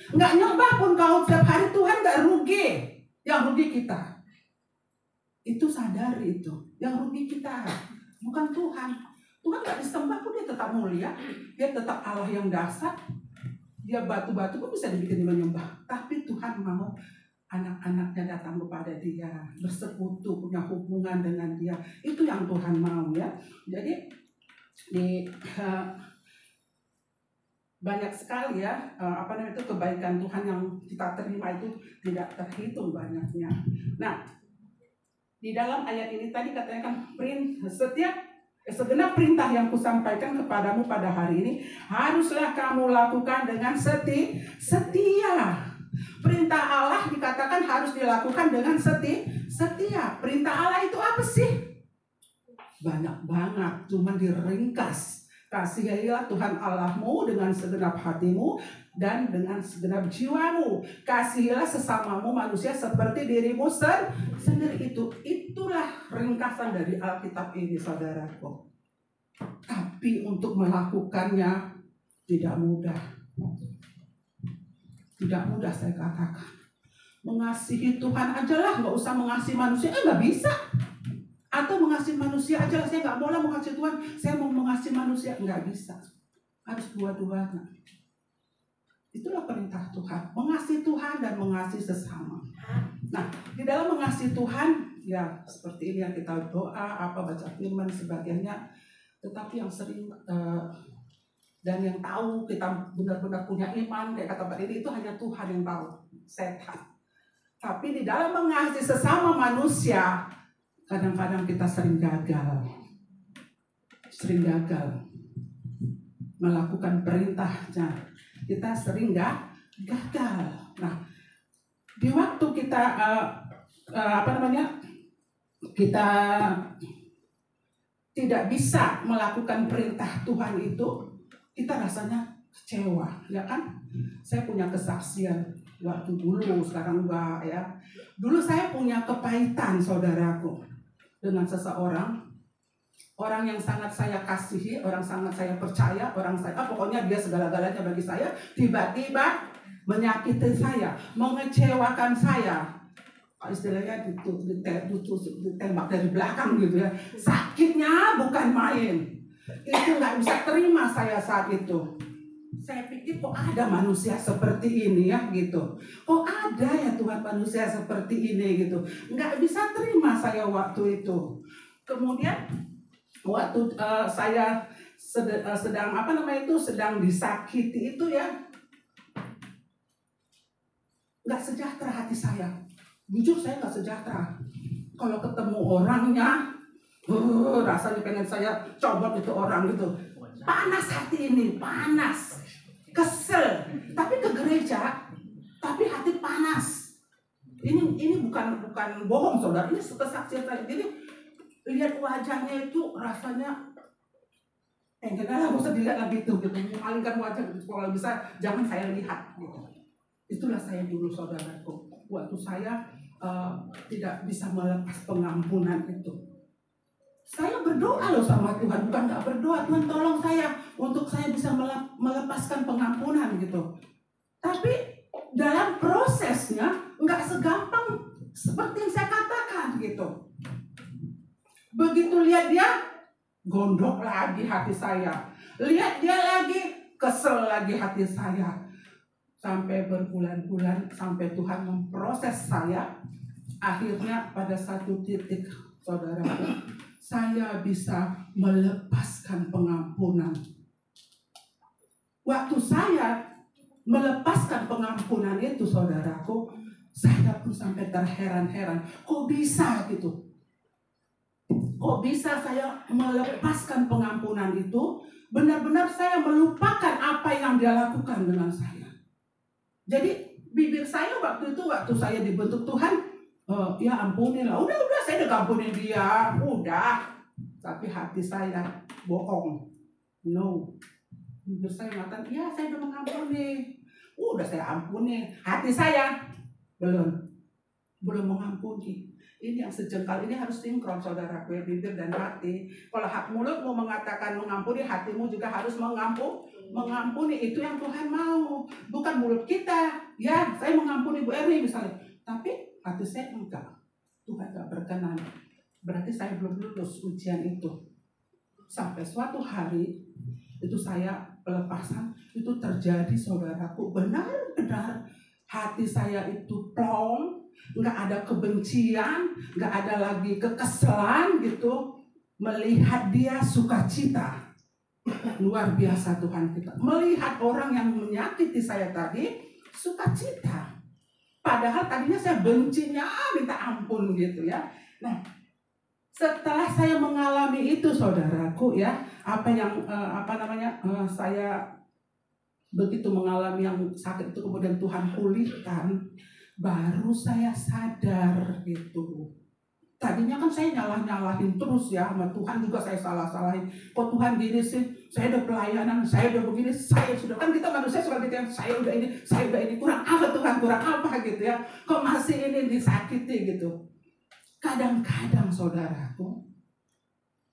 Nggak nyembah pun kau setiap hari, Tuhan nggak rugi. Yang rugi kita. Itu sadari itu. Yang rugi kita, bukan Tuhan. Tuhan nggak disembah pun dia tetap mulia. Dia tetap Allah yang dasar. Dia batu-batu pun bisa dibikin menyembah. Tapi Tuhan mau anak-anaknya datang kepada dia, bersekutu, punya hubungan dengan dia. Itu yang Tuhan mau, ya. Jadi banyak sekali, ya, itu kebaikan Tuhan yang kita terima itu tidak terhitung banyaknya. Nah, di dalam ayat ini tadi katanya kan segenap perintah yang kusampaikan kepadamu pada hari ini haruslah kamu lakukan dengan setia. Perintah Allah dikatakan harus dilakukan dengan setia. Perintah Allah itu apa sih? Banyak banget, cuma diringkas. Kasihilah Tuhan Allahmu dengan segenap hatimu dan dengan segenap jiwamu. Kasihilah sesamamu manusia seperti dirimu sendiri. Itulah ringkasan dari Alkitab ini, saudaraku. Tapi untuk melakukannya tidak mudah. Tidak mudah, saya katakan. Mengasihi Tuhan aja lah, nggak usah mengasihi manusia. Nggak bisa. Atau mengasihi manusia aja lah, saya nggak mau lah mengasihi Tuhan, saya mau mengasihi manusia. Nggak bisa. Harus dua-duanya. Itulah perintah Tuhan. Mengasihi Tuhan dan mengasihi sesama. Nah, di dalam mengasihi Tuhan, ya seperti ini yang kita doa, baca firman, sebagainya. Tetapi yang sering dan yang tahu kita benar-benar punya iman, kayak kata Pak Didi, itu hanya Tuhan yang tahu, setan. Tapi di dalam mengasihi sesama manusia, kadang-kadang kita sering gagal melakukan perintahnya. Kita sering gagal. Nah, di waktu kita kita tidak bisa melakukan perintah Tuhan itu, kita rasanya kecewa, ya kan? Saya punya kesaksian waktu dulu, sekarang enggak, ya. Dulu saya punya kepahitan, saudaraku, dengan seseorang, orang yang sangat saya kasihi, orang sangat saya percaya, pokoknya dia segala-galanya bagi saya, tiba-tiba menyakiti saya, mengecewakan saya. Istilahnya ditembak dari belakang gitu, ya. Sakitnya bukan main. Itu nggak bisa terima saya saat itu. Saya pikir kok ada manusia seperti ini, ya, gitu. Kok ada ya Tuhan manusia seperti ini, gitu. Nggak bisa terima saya waktu itu. Kemudian waktu saya sedang disakiti itu, ya, nggak sejahtera hati saya. Jujur saya nggak sejahtera. Kalau ketemu orangnya, rasanya pengen saya cobot itu orang gitu. Panas hati ini, panas, kesel. Tapi ke gereja, tapi hati panas. Ini bukan bohong, saudara. Ini kesaksian saya. Jadi lihat wajahnya itu rasanya janganlah, nggak usah dilihat lagi gitu. Malingkan wajah gitu. Kalau bisa jangan saya lihat gitu. Itulah saya dulu, saudaraku. Waktu saya tidak bisa melepas pengampunan itu. Saya berdoa loh sama Tuhan, bukan nggak berdoa, Tuhan tolong saya untuk saya bisa melepaskan pengampunan gitu. Tapi dalam prosesnya nggak segampang seperti yang saya katakan gitu. Begitu lihat dia, gondok lagi hati saya. Lihat dia lagi, kesel lagi hati saya. Sampai berbulan-bulan, sampai Tuhan memproses saya. Akhirnya pada satu titik, saudaraku, saya bisa melepaskan pengampunan. Waktu saya melepaskan pengampunan itu, saudaraku, saya pun sampai terheran-heran. Kok bisa gitu? Kok bisa saya melepaskan pengampunan itu? Benar-benar saya melupakan apa yang dia lakukan dengan saya. Jadi bibir saya waktu saya dibentuk Tuhan, ya ampunilah. Udah saya udah ampunin dia, udah. Tapi hati saya bohong. No. Bibir saya mengatakan, ya saya udah mengampuni. Udah saya ampuni. Hati saya belum mengampuni. Ini yang sejengkal ini harus sinkron, saudara, bibir dan hati. Kalau mulutmu mengatakan mengampuni, hatimu juga harus mengampuni. Itu yang Tuhan mau. Bukan mulut kita. Ya, saya mengampuni Bu Erni misalnya. Tapi hati saya enggak. Tuhan enggak berkenan. Berarti saya belum lulus ujian itu. Sampai suatu hari, itu saya pelepasan, itu terjadi, saudaraku. Benar-benar hati saya itu plong. Nggak ada kebencian, nggak ada lagi kekesalan gitu. Melihat dia sukacita. Luar biasa Tuhan kita. Melihat orang yang menyakiti saya tadi sukacita. Padahal tadinya saya bencinya minta ampun gitu ya. Nah, setelah saya mengalami itu, saudaraku ya, saya begitu mengalami yang sakit itu, kemudian Tuhan pulihkan. Baru saya sadar gitu. Tadinya kan saya nyalahin terus ya, sama Tuhan juga saya salah-salahin. Kok Tuhan gini sih? Saya udah pelayanan, saya udah begini, saya sudah, kan kita manusia suka gitu ya, saya udah ini, kurang apa Tuhan, kurang apa gitu ya. Kok masih ini disakiti gitu. Kadang-kadang, saudaraku,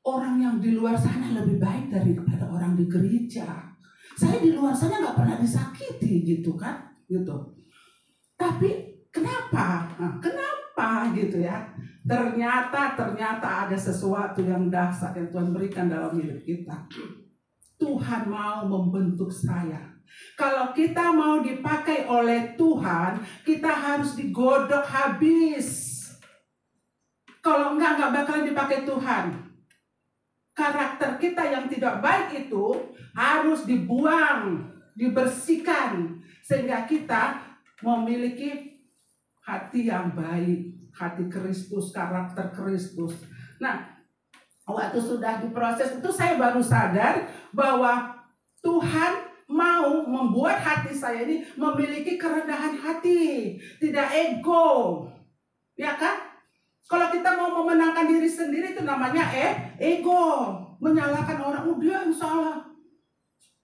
orang yang di luar sana lebih baik daripada orang di gereja. Saya di luar sana nggak pernah disakiti gitu kan, gitu. Tapi kenapa? Kenapa gitu ya? Ternyata ada sesuatu yang dahsyat yang Tuhan berikan dalam hidup kita. Tuhan mau membentuk saya. Kalau kita mau dipakai oleh Tuhan, kita harus digodok habis. Kalau enggak bakalan dipakai Tuhan. Karakter kita yang tidak baik itu harus dibuang, dibersihkan, sehingga kita memiliki hati yang baik, hati Kristus, karakter Kristus. Nah, waktu sudah diproses itu saya baru sadar bahwa Tuhan mau membuat hati saya ini memiliki kerendahan hati, tidak ego. Ya kan? Kalau kita mau memenangkan diri sendiri itu namanya ego. Menyalahkan orang, dia yang salah.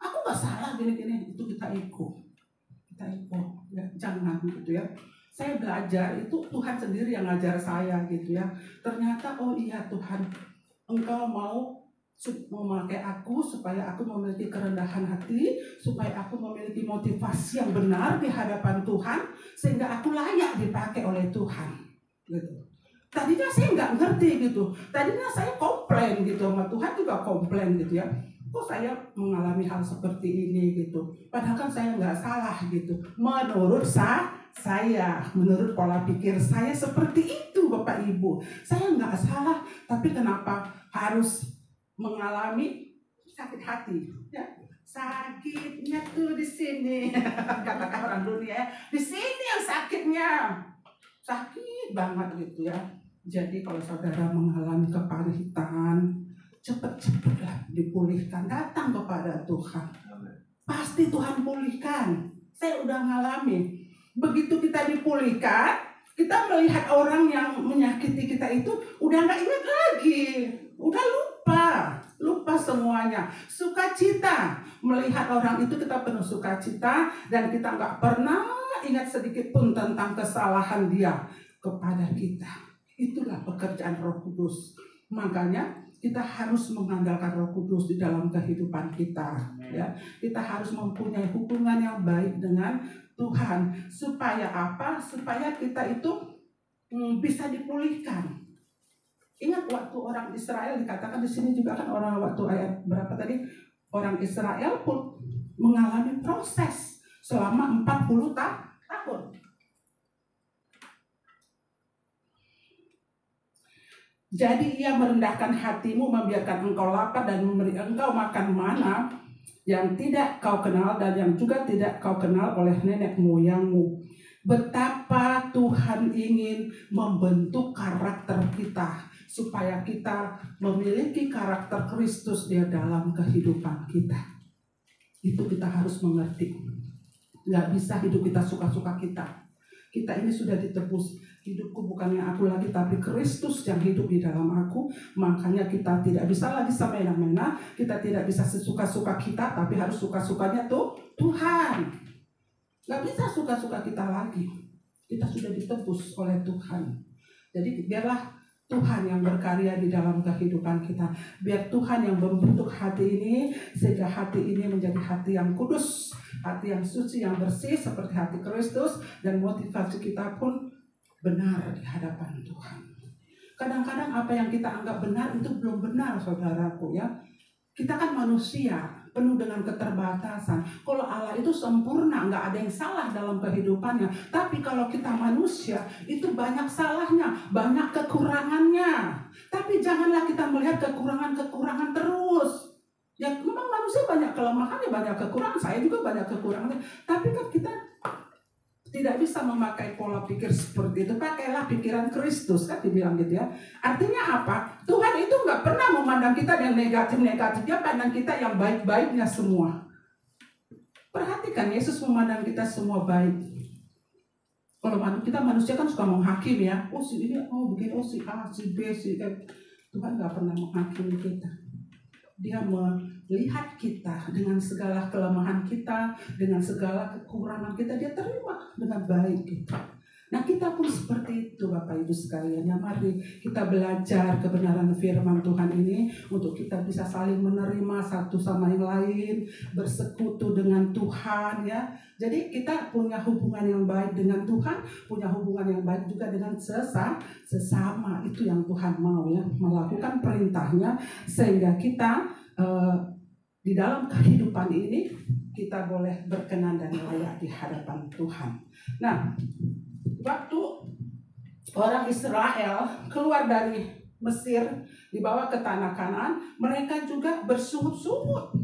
Aku gak salah gini-gini. Itu kita ego. Ya, jangan gitu ya. Saya belajar, itu Tuhan sendiri yang ngajar saya gitu ya. Ternyata, oh iya Tuhan, Engkau mau memakai aku supaya aku memiliki kerendahan hati, supaya aku memiliki motivasi yang benar di hadapan Tuhan, sehingga aku layak dipakai oleh Tuhan gitu. Tadinya saya nggak ngerti gitu. Tadinya saya komplain gitu sama Tuhan, juga komplain gitu ya. Kok saya mengalami hal seperti ini gitu. Padahal kan saya nggak salah gitu. Menurut saya, menurut pola pikir saya seperti itu, Bapak Ibu. Saya nggak salah, tapi kenapa harus mengalami sakit hati? Ya, sakitnya tuh di sini. Katakan orang dunia, di sini yang sakitnya. Sakit banget gitu ya. Jadi kalau saudara mengalami kepahitan, cepat-cepatlah dipulihkan. Datang kepada Tuhan. Pasti Tuhan pulihkan. Saya udah ngalami. Begitu kita dipulihkan, kita melihat orang yang menyakiti kita itu udah gak ingat lagi. Udah lupa semuanya. Sukacita. Melihat orang itu kita penuh sukacita, dan kita gak pernah ingat sedikit pun tentang kesalahan dia kepada kita. Itulah pekerjaan Roh Kudus. Makanya kita harus mengandalkan Roh Kudus di dalam kehidupan kita. Ya, kita harus mempunyai hubungan yang baik dengan Tuhan. Supaya apa? Supaya kita itu bisa dipulihkan. Ingat waktu orang Israel, dikatakan di sini juga kan, orang waktu ayat berapa tadi? Orang Israel pun mengalami proses selama 40 tahun. Jadi ia merendahkan hatimu, membiarkan engkau lapar, dan memberi engkau makan mana yang tidak kau kenal dan yang juga tidak kau kenal oleh nenek moyangmu. Betapa Tuhan ingin membentuk karakter kita. supaya kita memiliki karakter Kristus di dalam kehidupan kita. Itu kita harus mengerti. Nggak bisa hidup kita suka-suka kita. Kita ini sudah ditebus. Hidupku bukannya aku lagi, tapi Kristus yang hidup di dalam aku. Makanya kita tidak bisa lagi semena-mena. Kita tidak bisa sesuka-suka kita, tapi harus suka-sukanya tuh Tuhan. Nggak bisa suka-suka kita lagi. Kita sudah ditebus oleh Tuhan. Jadi biarlah Tuhan yang berkarya di dalam kehidupan kita. Biar Tuhan yang membentuk hati ini, sehingga hati ini menjadi hati yang kudus, hati yang suci, yang bersih seperti hati Kristus, dan motivasi kita pun benar di hadapan Tuhan. Kadang-kadang apa yang kita anggap benar itu belum benar, saudaraku ya. Kita kan manusia, penuh dengan keterbatasan. Kalau Allah itu sempurna, nggak ada yang salah dalam kehidupannya. Tapi kalau kita manusia, itu banyak salahnya, banyak kekurangannya. Tapi janganlah kita melihat kekurangan-kekurangan terus. Ya memang manusia banyak kelemahannya, banyak kekurangan. Saya juga banyak kekurangannya. Tapi kan kita tidak bisa memakai pola pikir seperti itu. Pakailah pikiran Kristus, kan dibilang gitu ya. Artinya apa? Tuhan itu nggak pernah memandang kita yang negatif-negatif. Dia pandang kita yang baik-baiknya semua. Perhatikan, Yesus memandang kita semua baik. Kalau kita manusia kan suka menghakimi ya. Oh si ini, oh begini, oh si A, si B, si F. Tuhan nggak pernah menghakimi kita. Dia melihat kita dengan segala kelemahan kita, dengan segala kekurangan kita, dia terima dengan baik gitu. Nah kita pun seperti itu Bapak Ibu sekalian. Ya, mari kita belajar kebenaran firman Tuhan ini untuk kita bisa saling menerima satu sama yang lain, bersekutu dengan Tuhan ya. Jadi kita punya hubungan yang baik dengan Tuhan, punya hubungan yang baik juga dengan sesama. Itu yang Tuhan mau ya, melakukan perintahnya sehingga kita di dalam kehidupan ini kita boleh berkenan dan layak di hadapan Tuhan. Nah, waktu orang Israel keluar dari Mesir dibawa ke tanah Kanaan, mereka juga bersungut-sungut.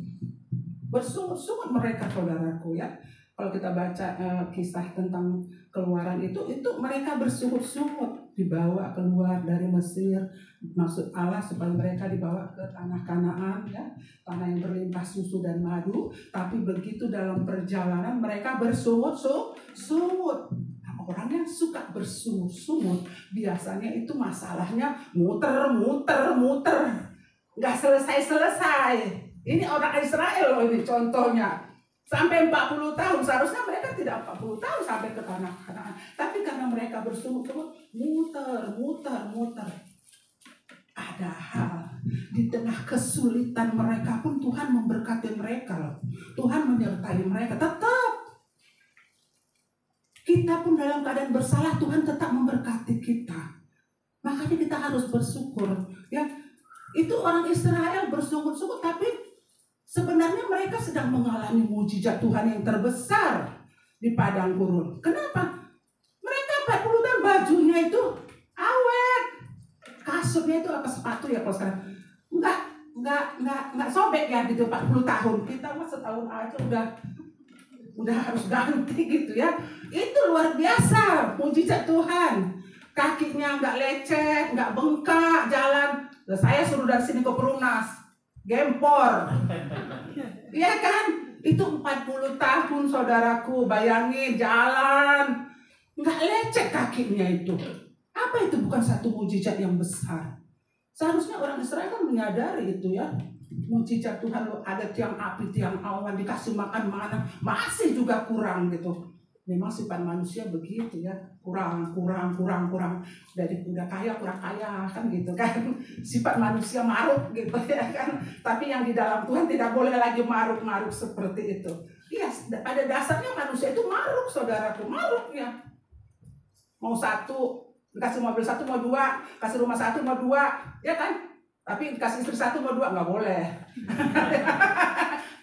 Bersungut-sungut mereka, saudaraku ya. Kalau kita baca kisah tentang keluaran itu mereka bersungut-sungut dibawa keluar dari Mesir. Maksud Allah supaya mereka dibawa ke tanah Kanaan ya, tanah yang berlimpah susu dan madu. Tapi begitu dalam perjalanan mereka bersungut-sungut. Orang yang suka bersungut-sungut biasanya itu masalahnya muter, nggak selesai. Ini orang Israel loh, ini contohnya. Sampai 40 tahun, seharusnya mereka tidak 40 tahun sampai ke tanah Kanaan. Tapi karena mereka bersungut-sungut, muter. Ada hal di tengah kesulitan mereka pun Tuhan memberkati mereka loh. Tuhan menyertai mereka. Tetap kita pun dalam keadaan bersalah, Tuhan tetap memberkati kita. Makanya kita harus bersyukur ya. Itu orang Israel bersungut-sungut, tapi sebenarnya mereka sedang mengalami mujizat Tuhan yang terbesar di padang gurun. Kenapa? Mereka 40 tahun bajunya itu awet, kasurnya itu apa, sepatu ya kalau sekarang nggak sobek ya gitu. 40 tahun kita mah setahun aja udah harus ganti gitu ya. Itu luar biasa mujizat Tuhan. Kakinya nggak lecet, nggak bengkak jalan. Saya suruh dari sini ke Perumnas, gempor. Iya kan? Itu 40 tahun saudaraku, bayangin jalan nggak lecet kakinya itu. Apa itu bukan satu mujizat yang besar? Seharusnya orang Israel kan menyadari itu ya. Mujizat Tuhan, ada tiang api, tiang awan, dikasih makan mana, masih juga kurang gitu. Memang sifat manusia begitu ya, kurang. Dari udah kaya kurang kaya kan gitu kan. Sifat manusia maruk gitu ya kan. Tapi yang di dalam Tuhan tidak boleh lagi maruk seperti itu. Iya, pada dasarnya manusia itu maruk, saudaraku, maruk ya. Mau satu, dikasih mobil satu, mau dua, kasih rumah satu, mau dua, ya kan? Tapi dikasih istri satu, mau dua, nggak boleh.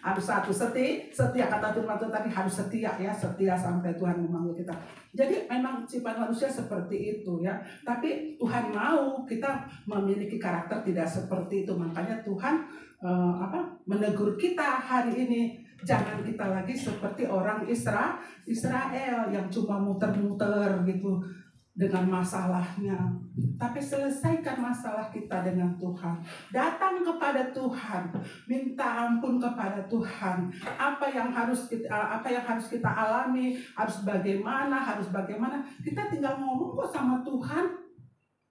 Harus satu, setia kata firman Tuhan tadi, harus setia ya, setia sampai Tuhan memanggil kita. Jadi memang sifat manusia seperti itu ya. Tapi Tuhan mau kita memiliki karakter tidak seperti itu. Makanya Tuhan menegur kita hari ini. Jangan kita lagi seperti orang Israel yang cuma muter-muter gitu. dengan masalahnya, tapi selesaikan masalah kita dengan Tuhan. Datang kepada Tuhan, minta ampun kepada Tuhan. Apa yang harus kita alami, harus bagaimana. Kita tinggal ngomong kok sama Tuhan.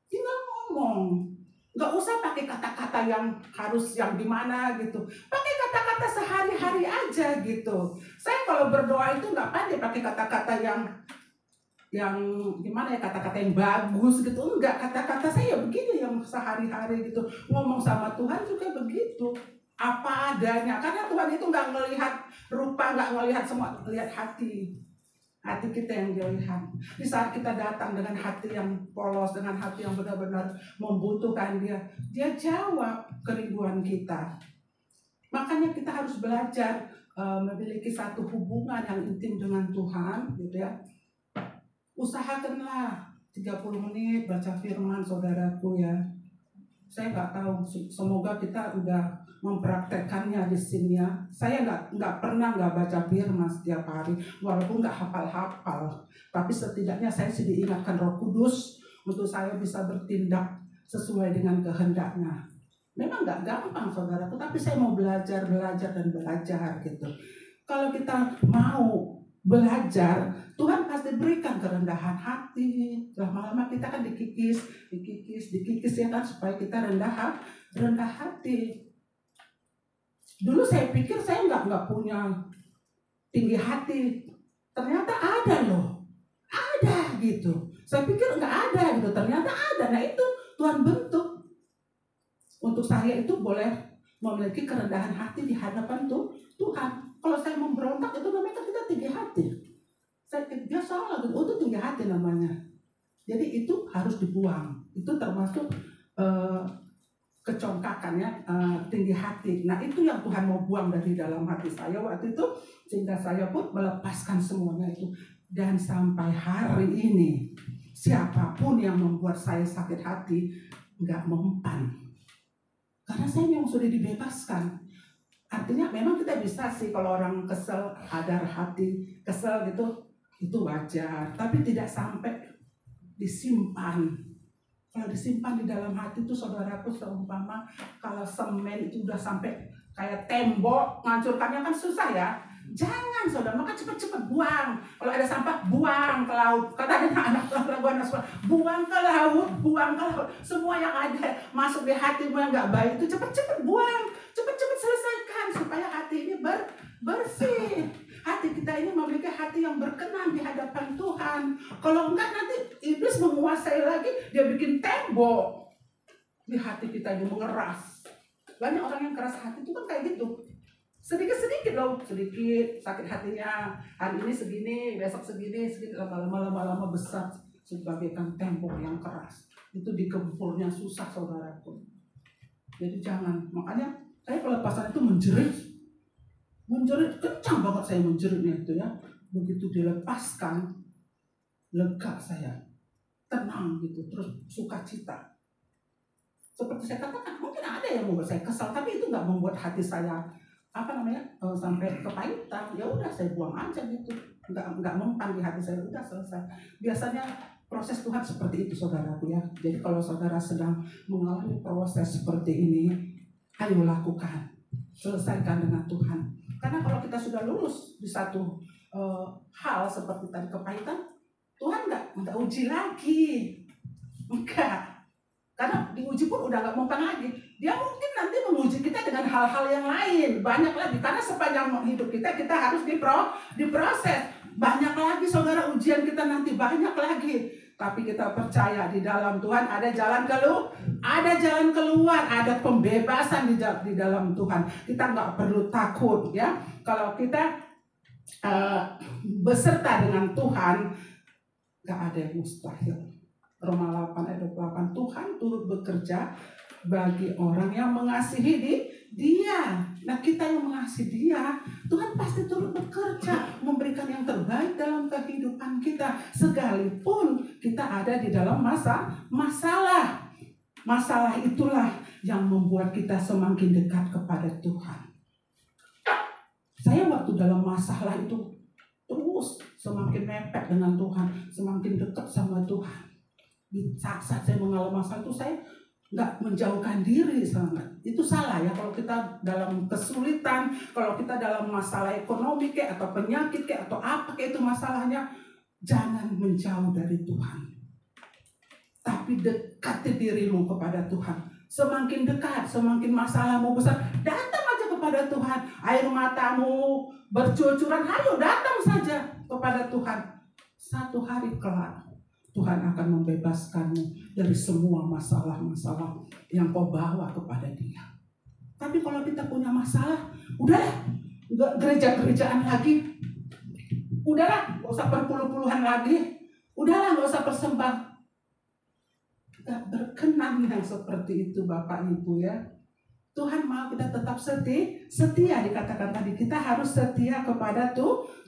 Tinggal ngomong. Nggak usah pakai kata-kata yang harus yang gimana gitu. Pakai kata-kata sehari-hari aja gitu. Saya kalau berdoa itu nggak pandai pakai kata-kata yang gimana ya, kata-kata yang bagus gitu. Enggak, kata-kata saya begini yang sehari-hari gitu. Ngomong sama Tuhan juga begitu. Apa adanya. Karena Tuhan itu nggak ngelihat rupa, nggak ngelihat semua, lihat hati. Hati kita yang dilihat. Di saat kita datang dengan hati yang polos, dengan hati yang benar-benar membutuhkan Dia jawab kerinduan kita. Makanya kita harus belajar memiliki satu hubungan yang intim dengan Tuhan, gitu ya. Usahakanlah 30 menit baca firman, saudaraku ya. Saya nggak tahu, semoga kita udah mempraktekkannya di sini ya. Saya nggak pernah nggak baca firman setiap hari, walaupun nggak hafal-hafal. Tapi setidaknya saya sudah diingatkan Roh Kudus untuk saya bisa bertindak sesuai dengan kehendaknya. Memang nggak gampang saudaraku, tapi saya mau belajar gitu. Kalau kita mau belajar, Tuhan pasti berikan kerendahan hati. Lama-lama kita kan dikikis ya kan, supaya kita rendah hati. Dulu saya pikir saya nggak punya tinggi hati. Ternyata ada loh. Ada gitu. Saya pikir nggak ada gitu. Ternyata ada. Nah itu Tuhan bentuk. Untuk saya itu boleh memiliki kerendahan hati di hadapan Tuhan. Kalau saya memberontak itu namanya kita tinggi hati. Dia salah gitu. Itu tinggi hati namanya. Jadi itu harus dibuang. Itu termasuk kecongkakan ya, tinggi hati. Nah itu yang Tuhan mau buang dari dalam hati saya waktu itu, sehingga saya pun melepaskan semuanya itu. Dan sampai hari ini siapapun yang membuat saya sakit hati nggak mempan, karena saya memang sudah dibebaskan. Artinya memang kita bisa sih kalau orang kesel, ada hati kesel gitu, itu wajar, tapi tidak sampai disimpan. Kalau disimpan di dalam hati itu saudaraku, seumpama kalau semen itu udah sampai kayak tembok, ngancurkannya kan susah ya. Jangan saudara, maka cepat-cepat buang. Kalau ada sampah, buang ke laut. Kata anak buang ke laut. Semua yang ada masuk di hatimu yang gak baik itu cepat-cepat buang. Cepat-cepat selesaikan supaya hati ini bersih. Hati kita ini memiliki hati yang berkenan di hadapan Tuhan. Kalau enggak nanti iblis menguasai lagi, dia bikin tembok di hati kita ini, mengeras. Banyak orang yang keras hati itu kan kayak gitu. Sedikit-sedikit loh, sedikit sakit hatinya. Hari ini segini, besok segini, lama-lama besar sebagaikan tembok yang keras. Itu dikempurnya susah saudaraku. Jadi jangan, makanya saya pelepasan itu menjerit kencang banget saya menjeritnya itu ya. Begitu dilepaskan, lega saya, tenang gitu, terus sukacita. Seperti saya katakan, mungkin ada yang membuat saya kesal, tapi itu nggak membuat hati saya sampai kepahitan. Ya udah saya buang aja gitu, nggak mempan di hati saya, udah selesai. Biasanya proses Tuhan seperti itu saudaraku ya. Jadi kalau saudara sedang mengalami proses seperti ini, ayo lakukan, selesaikan dengan Tuhan. Karena kalau kita sudah lulus di satu hal seperti tadi kepahitan, Tuhan nggak uji lagi, enggak. Karena diuji pun udah nggak mempan lagi. Dia mungkin nanti menguji kita dengan hal-hal yang lain, banyak lagi. Karena sepanjang hidup kita harus diproses. Banyak lagi saudara, ujian kita nanti banyak lagi. Tapi kita percaya di dalam Tuhan ada jalan keluar, ada pembebasan di dalam Tuhan. Kita nggak perlu takut ya. Kalau kita beserta dengan Tuhan, nggak ada yang mustahil. Roma 8 ayat 28, Tuhan turut bekerja bagi orang yang mengasihi Dia. Nah kita yang mengasihi Dia, Tuhan pasti turut bekerja, memberikan yang terbaik dalam kehidupan kita, sekalipun kita ada di dalam masalah. Masalah itulah yang membuat kita semakin dekat kepada Tuhan. Saya waktu dalam masalah itu terus semakin mepet dengan Tuhan, semakin dekat sama Tuhan. Di saat-saat saya mengalami masalah itu saya nggak menjauhkan diri sangat. Itu salah ya kalau kita dalam kesulitan, kalau kita dalam masalah ekonomi kayak atau penyakit kayak atau apa kayak itu masalahnya, jangan menjauh dari Tuhan. Tapi dekati dirimu kepada Tuhan. Semakin dekat, semakin masalahmu besar, datang aja kepada Tuhan. Air matamu bercucuran, ayo datang saja kepada Tuhan. Satu hari kelak Tuhan akan membebaskanmu dari semua masalah-masalah yang kau bawa kepada Dia. Tapi kalau kita punya masalah, udahlah, nggak gereja-gerejaan lagi, udahlah, nggak usah perpuluh-puluhan lagi, udahlah, nggak usah persembah. Nggak berkenan yang seperti itu, Bapak Ibu ya. Tuhan mau kita tetap setia dikatakan tadi. Kita harus setia kepada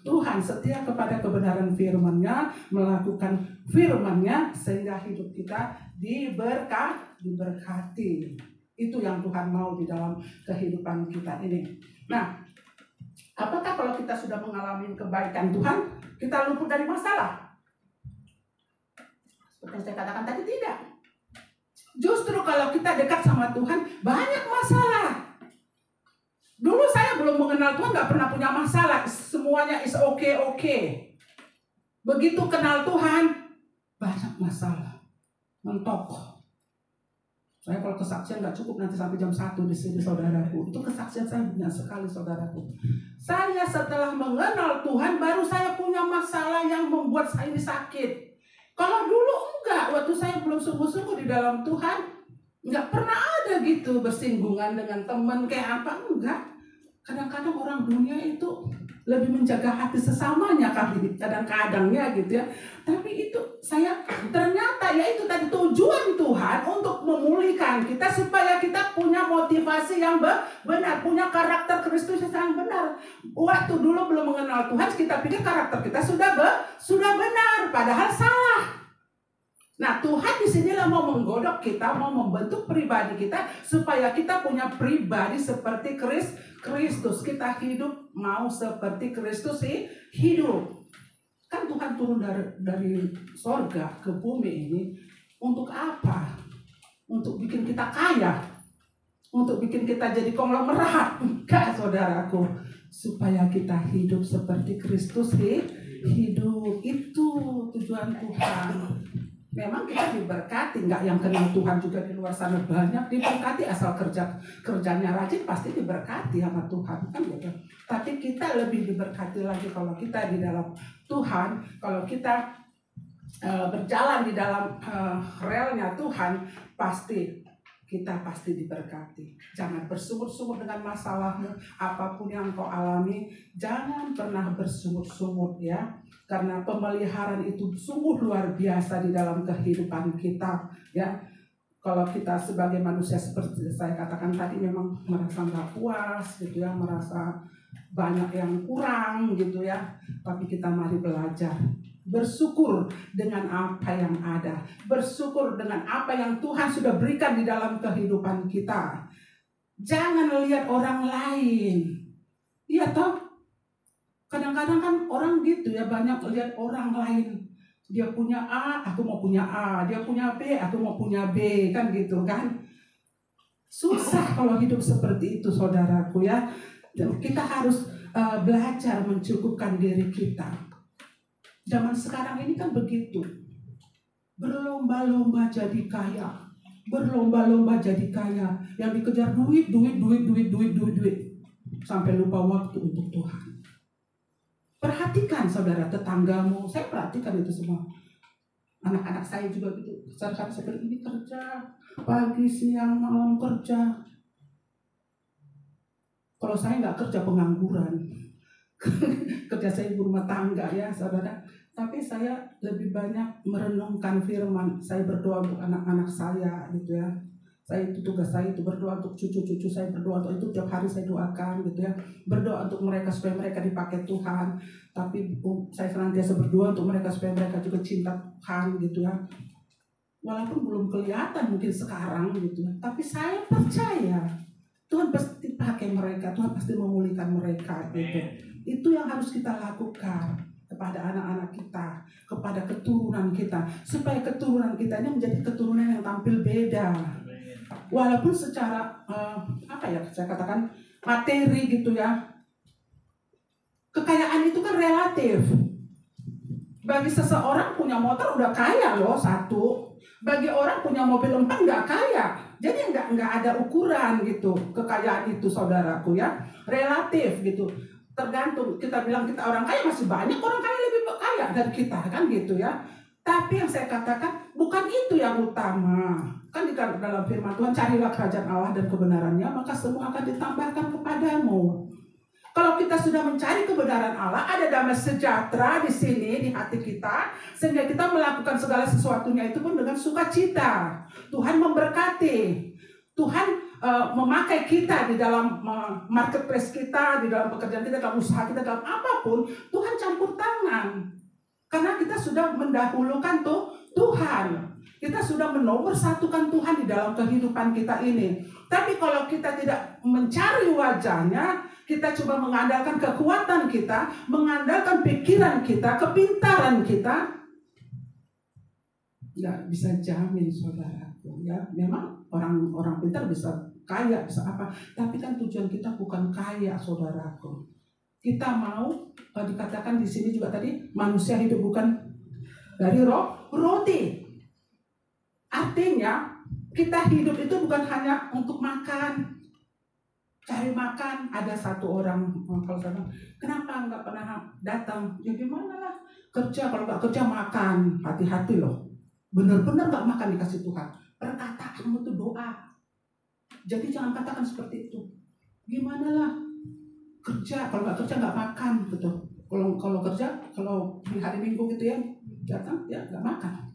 Tuhan, setia kepada kebenaran firman-Nya, melakukan firman-Nya sehingga hidup kita diberkati. Itu yang Tuhan mau di dalam kehidupan kita ini. Nah, apakah kalau kita sudah mengalami kebaikan Tuhan, kita luput dari masalah? Seperti yang saya katakan tadi, tidak. Justru kalau kita dekat sama Tuhan, banyak masalah. Dulu saya belum mengenal Tuhan, gak pernah punya masalah. Semuanya is okay. Begitu kenal Tuhan, banyak masalah. Mentok. Saya kalau kesaksian gak cukup nanti sampai jam 1 di sini, saudaraku. Itu kesaksian saya banyak sekali, saudaraku. Saya setelah mengenal Tuhan, baru saya punya masalah yang membuat saya ini sakit. Kalau dulu enggak, waktu saya belum sungguh-sungguh di dalam Tuhan, enggak pernah ada gitu bersinggungan dengan teman kayak apa, enggak. Kadang-kadang orang dunia itu lebih menjaga hati sesamanya kali, kadang-kadangnya gitu ya. Tapi itu saya ternyata ya itu tadi tujuan Tuhan untuk memulihkan kita supaya kita punya motivasi yang benar, punya karakter Kristus yang benar. Waktu dulu belum mengenal Tuhan, kita pikir karakter kita sudah benar, padahal salah. Nah, Tuhan di sinilah mau menggodok kita, mau membentuk pribadi kita supaya kita punya pribadi seperti Kristus. Kita hidup mau seperti Kristus hidup. Kan Tuhan turun dari sorga ke bumi ini untuk apa? Untuk bikin kita kaya, untuk bikin kita jadi konglomerat. Enggak, saudaraku. Supaya kita hidup seperti Kristus hidup. Itu tujuan Tuhan. Memang kita diberkati, nggak yang kenal Tuhan juga di luar sana banyak diberkati, asal kerjanya rajin pasti diberkati sama Tuhan kan gitu. Tapi kita lebih diberkati lagi kalau kita di dalam Tuhan, kalau kita berjalan di dalam relnya Tuhan, kita pasti diberkati. Jangan bersungut-sungut dengan masalahmu, apapun yang kau alami, jangan pernah bersungut-sungut ya. Karena pemeliharaan itu sungguh luar biasa di dalam kehidupan kita ya. Kalau kita sebagai manusia seperti saya katakan tadi memang merasa nggak puas gitu ya, merasa banyak yang kurang gitu ya. Tapi kita mari belajar bersyukur dengan apa yang ada, bersyukur dengan apa yang Tuhan sudah berikan di dalam kehidupan kita. Jangan lihat orang lain, iya toh. Kadang-kadang kan orang gitu ya, banyak lihat orang lain. Dia punya A, aku mau punya A. Dia punya B, aku mau punya B. Kan gitu kan. Susah kalau hidup seperti itu, saudaraku ya. Kita harus belajar mencukupkan diri kita. Zaman sekarang ini kan begitu. Berlomba-lomba jadi kaya. Berlomba-lomba jadi kaya. Yang dikejar duit. Sampai lupa waktu untuk Tuhan. Perhatikan saudara tetanggamu. Saya perhatikan itu semua. Anak-anak saya juga gitu. Saya seperti ini kerja. Pagi, siang, malam kerja. Kalau saya nggak kerja, pengangguran. Kerja saya ibu rumah tangga ya saudara. Tapi saya lebih banyak merenungkan firman. Saya berdoa untuk anak-anak saya gitu ya. Saya itu tugas saya itu berdoa untuk cucu-cucu saya, berdoa untuk itu tiap hari saya doakan gitu ya. Berdoa untuk mereka supaya mereka dipakai Tuhan. Tapi saya senantiasa berdoa untuk mereka supaya mereka juga cinta Tuhan gitu ya. Walaupun belum kelihatan mungkin sekarang gitu ya. Tapi saya percaya Tuhan pasti pakai mereka, Tuhan pasti memulihkan mereka gitu. Itu yang harus kita lakukan. kepada anak-anak kita, kepada keturunan kita, supaya keturunan kita ini menjadi keturunan yang tampil beda. Walaupun secara saya katakan materi gitu ya, kekayaan itu kan relatif. Bagi seseorang punya motor udah kaya loh, satu. Bagi orang punya mobil 4 nggak kaya. Jadi nggak ada ukuran gitu kekayaan itu, saudaraku ya, relatif gitu. Tergantung, kita bilang kita orang kaya, masih banyak orang kaya lebih kaya dari kita kan gitu ya. Tapi yang saya katakan bukan itu yang utama. Kan di dalam firman Tuhan, carilah kerajaan Allah dan kebenarannya, maka semua akan ditambahkan kepadamu. Kalau kita sudah mencari kebenaran Allah, ada damai sejahtera di sini, di hati kita, sehingga kita melakukan segala sesuatunya itu pun dengan sukacita. Tuhan memberkati, Tuhan memakai kita di dalam marketplace kita, di dalam pekerjaan kita, dalam usaha kita, dalam apapun, Tuhan campur tangan. Karena kita sudah mendahulukan Tuhan. Kita sudah menomorsatukan Tuhan di dalam kehidupan kita ini. Tapi kalau kita tidak mencari wajahnya, kita coba mengandalkan kekuatan kita, mengandalkan pikiran kita, kepintaran kita, nggak bisa jamin, saudaraku ya. Memang orang pintar bisa kaya, bisa apa, tapi kan tujuan kita bukan kaya, saudaraku. Kita mau dikatakan di sini juga tadi, manusia hidup bukan dari roti. Artinya kita hidup itu bukan hanya untuk makan, cari makan. Ada satu orang, kalau saya bilang, kenapa nggak pernah datang? Ya gimana lah, kerja, kalau nggak kerja makan. Hati-hati loh, benar-benar nggak makan dikasih Tuhan. Perkataanmu itu doa. Jadi jangan katakan seperti itu. Gimana lah, kerja, kalau nggak kerja nggak makan gitu. Kalau kerja, kalau di hari Minggu gitu ya, datang ya nggak makan.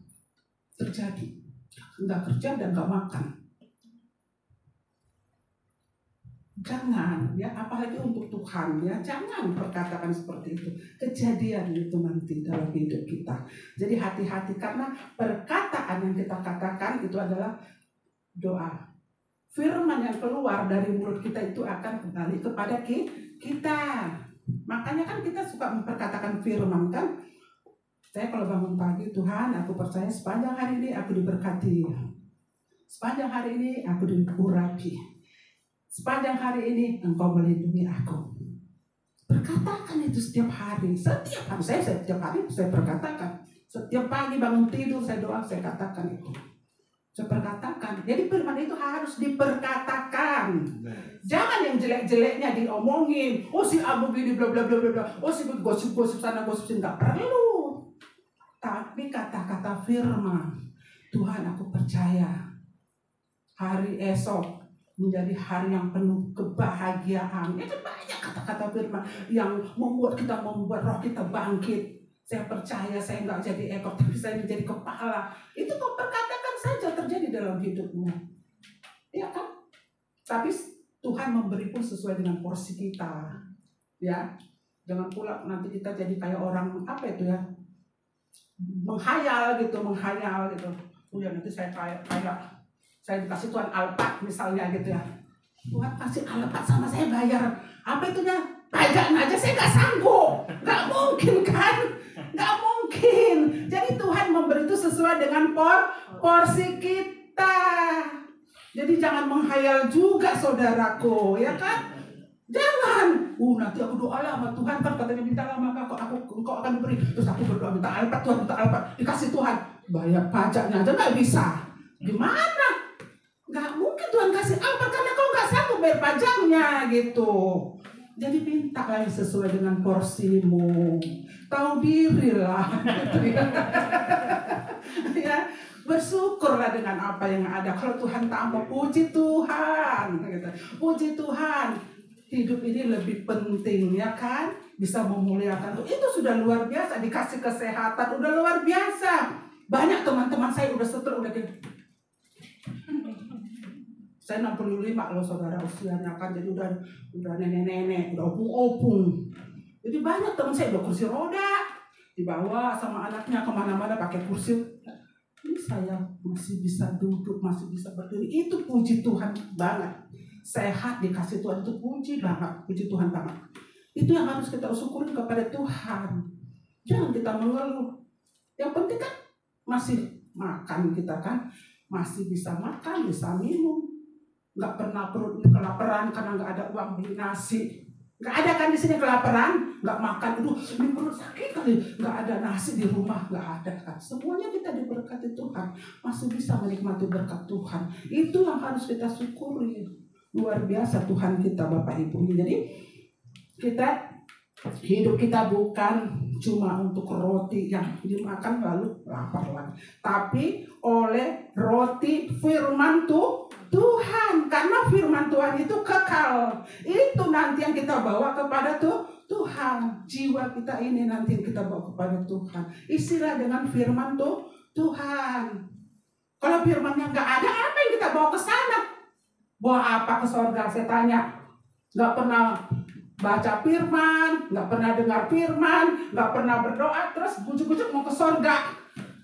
Terjadi nggak kerja dan nggak makan. Jangan ya, apalagi untuk Tuhan ya, jangan perkatakan seperti itu. Kejadian itu nanti dalam hidup kita. Jadi hati-hati, karena perkataan yang kita katakan itu adalah doa. Firman yang keluar dari mulut kita itu akan kembali kepada kita. Makanya kan kita suka memperkatakan firman kan. Saya kalau bangun pagi, Tuhan, aku percaya sepanjang hari ini aku diberkati. Sepanjang hari ini aku diurapi. Sepanjang hari ini Engkau melindungi aku. Perkatakan itu setiap hari. Setiap hari saya perkatakan. Setiap pagi bangun tidur saya doa, saya katakan itu. Saya perkatakan. Jadi firman itu harus diperkatakan. Jangan yang jelek-jeleknya diomongin. Oh si Abu gini bla bla bla bla. Oh si gosip-gosip sana gosip sini, enggak perlu. Tapi kata-kata firman, Tuhan aku percaya hari esok menjadi hari yang penuh kebahagiaan. Itu banyak kata-kata firman yang membuat roh kita bangkit. Saya percaya saya nggak jadi ekor, tapi saya menjadi kepala. Itu kau perkatakan saja terjadi dalam hidupmu. Ya kan? Tapi Tuhan memberi pun sesuai dengan porsi kita. Ya, jangan pula nanti kita jadi kayak orang apa itu ya, menghayal gitu. Oh ya, nanti saya kayak saya dikasih Tuhan Alphard misalnya gitu ya. Tuhan kasih Alphard sama saya bayar apa itunya, pajaknya aja saya nggak sanggup. Nggak mungkin kan? Nggak mungkin. Jadi Tuhan memberi itu sesuai dengan porsi kita. Jadi jangan menghayal juga, saudaraku, ya kan? Jangan. Nanti aku doa lah sama Tuhan, kan katanya mintalah maka engkau akan diberi. Terus aku berdoa minta Alphard, Tuhan minta Alphard, dikasih Tuhan. Bayar pajaknya aja nggak bisa. Gimana? Nggak mungkin Tuhan kasih Alphard karena kau nggak sanggup bayar pajaknya gitu. Jadi mintalah sesuai dengan porsimu. Tahu dirilah. Ya, bersyukurlah dengan apa yang ada. Kalau Tuhan tambah, puji Tuhan. Puji Tuhan. Hidup ini lebih penting, ya kan? Bisa memuliakan Tuhan. Itu sudah luar biasa. Dikasih kesehatan, udah luar biasa. Banyak teman-teman saya udah setel, udah gitu. Saya 65 loh, saudara, usianya kan. Jadi udah nenek-nenek, udah opung-opung. Jadi banyak teman saya udah kursi roda, dibawa sama anaknya kemana-mana pakai kursi. Ini saya masih bisa duduk, masih bisa berdiri. Itu puji Tuhan banget. Sehat dikasih Tuhan itu puji banget, puji Tuhan banget. Itu yang harus kita syukurin kepada Tuhan. Jangan kita mengeluh. Yang penting kan masih makan kita kan, masih bisa makan, bisa minum. Nggak pernah perut kelaparan karena nggak ada uang beli nasi. Nggak ada kan di sini kelaparan, nggak makan, aduh ini perut sakit kali, nggak ada nasi di rumah, nggak ada kan. Semuanya kita diberkati Tuhan, masih bisa menikmati berkat Tuhan. Itu yang harus kita syukuri. Luar biasa Tuhan kita Bapak Ibu. Jadi kita hidup kita bukan cuma untuk roti yang dimakan lalu lapar lagi, tapi oleh roti firman Tuhan, karena firman Tuhan itu kekal. Itu nanti yang kita bawa kepada Tuhan. Jiwa kita ini nanti yang kita bawa kepada Tuhan. Isilah dengan firman Tuhan. Kalau firmannya nggak ada, apa yang kita bawa ke sana? Bawa apa ke surga? Saya tanya. Nggak pernah baca firman, nggak pernah dengar firman, nggak pernah berdoa, terus bujuk-bujuk mau ke surga.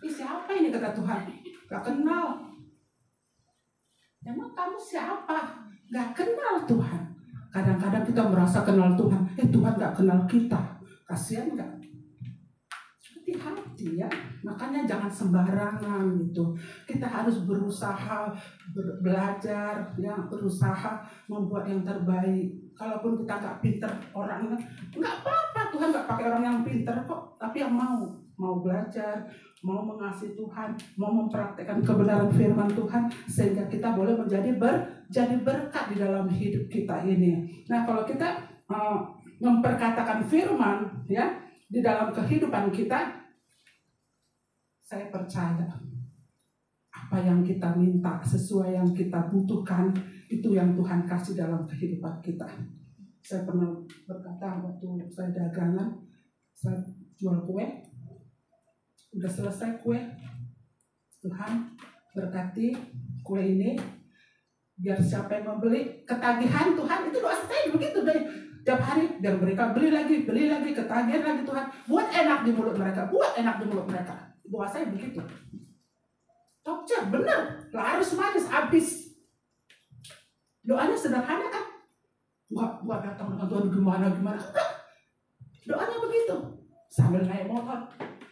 Siapa ini kata Tuhan? Nggak kenal. Emang kamu siapa? Nggak kenal Tuhan. Kadang-kadang kita merasa kenal Tuhan, Tuhan nggak kenal kita. Kasihan nggak? Hati-hati ya. Makanya jangan sembarangan gitu. Kita harus berusaha belajar, ya, berusaha membuat yang terbaik. Kalaupun kita nggak pinter orangnya, nggak apa-apa. Tuhan nggak pakai orang yang pinter kok, tapi yang mau belajar, mau mengasihi Tuhan, mau mempraktekkan kebenaran firman Tuhan, sehingga kita boleh menjadi berkat di dalam hidup kita ini. Nah, kalau kita memperkatakan firman, ya, di dalam kehidupan kita, saya percaya apa yang kita minta sesuai yang kita butuhkan, itu yang Tuhan kasih dalam kehidupan kita. Saya pernah berkata waktu saya dagangan, saya jual kue, udah selesai kue, Tuhan berkati kue ini, biar siapa yang membeli, ketagihan Tuhan, itu doa saya begitu deh. Tiap hari, biar mereka beli lagi, ketagihan lagi Tuhan, buat enak di mulut mereka, Doa saya begitu. Tokcer, bener, laris manis, habis. Doanya sederhana kan? Gua datang dengan Tuhan gimana, enggak. Doanya begitu. Sambil naik motor,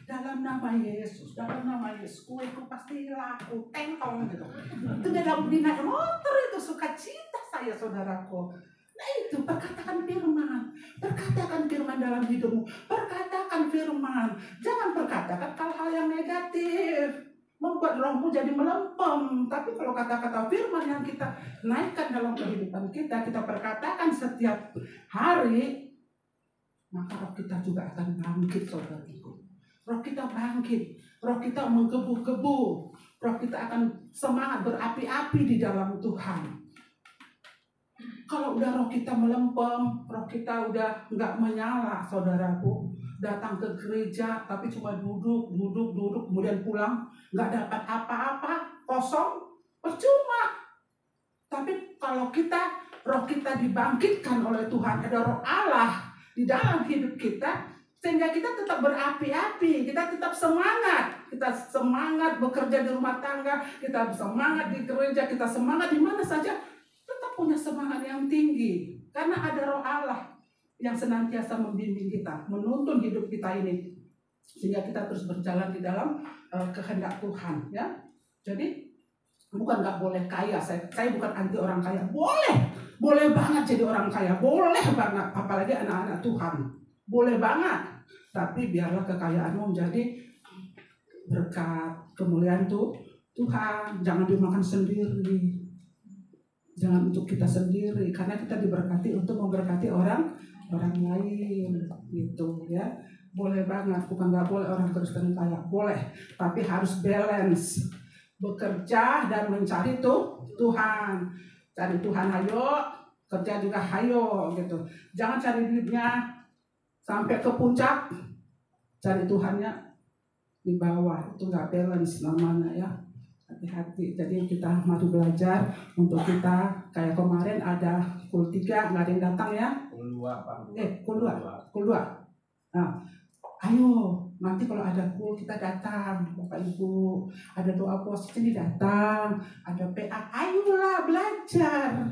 dalam nama Yesus, kueku pasti laku, tengkong gitu. Itu dalam naik motor itu sukacita saya, saudaraku. Nah itu, perkatakan firman dalam hidupmu, perkatakan firman. Jangan perkatakan hal-hal yang negatif, membuat rohmu jadi melempem. Tapi kalau kata-kata firman yang kita naikkan dalam kehidupan kita, kita perkatakan setiap hari, maka roh kita juga akan bangkit, saudaraku. Roh kita bangkit, roh kita menggebu-gebu, roh kita akan semangat berapi-api di dalam Tuhan. Kalau udah roh kita melempem, roh kita udah nggak menyala, saudaraku, datang ke gereja tapi cuma duduk, kemudian pulang, nggak dapat apa-apa, kosong, percuma. Tapi kalau roh kita dibangkitkan oleh Tuhan, ada roh Allah di dalam hidup kita, sehingga kita tetap berapi-api, kita tetap semangat. Kita semangat bekerja di rumah tangga, kita semangat di gereja, kita semangat di mana saja, tetap punya semangat yang tinggi. Karena ada roh Allah yang senantiasa membimbing kita, menuntun hidup kita ini, sehingga kita terus berjalan di dalam kehendak Tuhan. Ya, jadi bukan nggak boleh kaya. Saya bukan anti orang kaya. Boleh banget jadi orang kaya, boleh banget. Apalagi anak-anak Tuhan, boleh banget. Tapi biarlah kekayaanmu menjadi berkat, kemuliaan Tuhan. Jangan dimakan sendiri, jangan untuk kita sendiri, karena kita diberkati untuk memberkati orang lain, gitu ya. Boleh banget, bukan nggak boleh orang Kristen kaya, boleh, tapi harus balance. Bekerja dan mencari Tuhan. Cari Tuhan hayo, kerja juga hayo gitu. Jangan cari duitnya sampai ke puncak, cari Tuhannya di bawah. Itu nggak balance namanya ya. Hati-hati. Jadi kita mari belajar untuk kita, kayak kemarin ada kul 3 nggak ada yang datang ya. Kul 2. Nah, ayo nanti kalau ada kul kita datang, Bapak Ibu. Ada doa posisi ini datang, ada PA, ayolah belajar.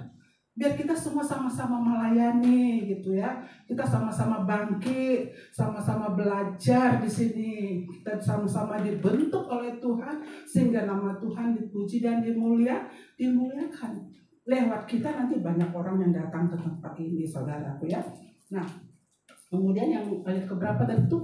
biar kita semua sama-sama melayani gitu ya. Kita sama-sama bangkit, sama-sama belajar di sini. Kita sama-sama dibentuk oleh Tuhan sehingga nama Tuhan dipuji dan dimuliakan. Lewat kita nanti banyak orang yang datang ke tempat ini, saudaraku ya. Nah, kemudian yang ayat keberapa tadi itu?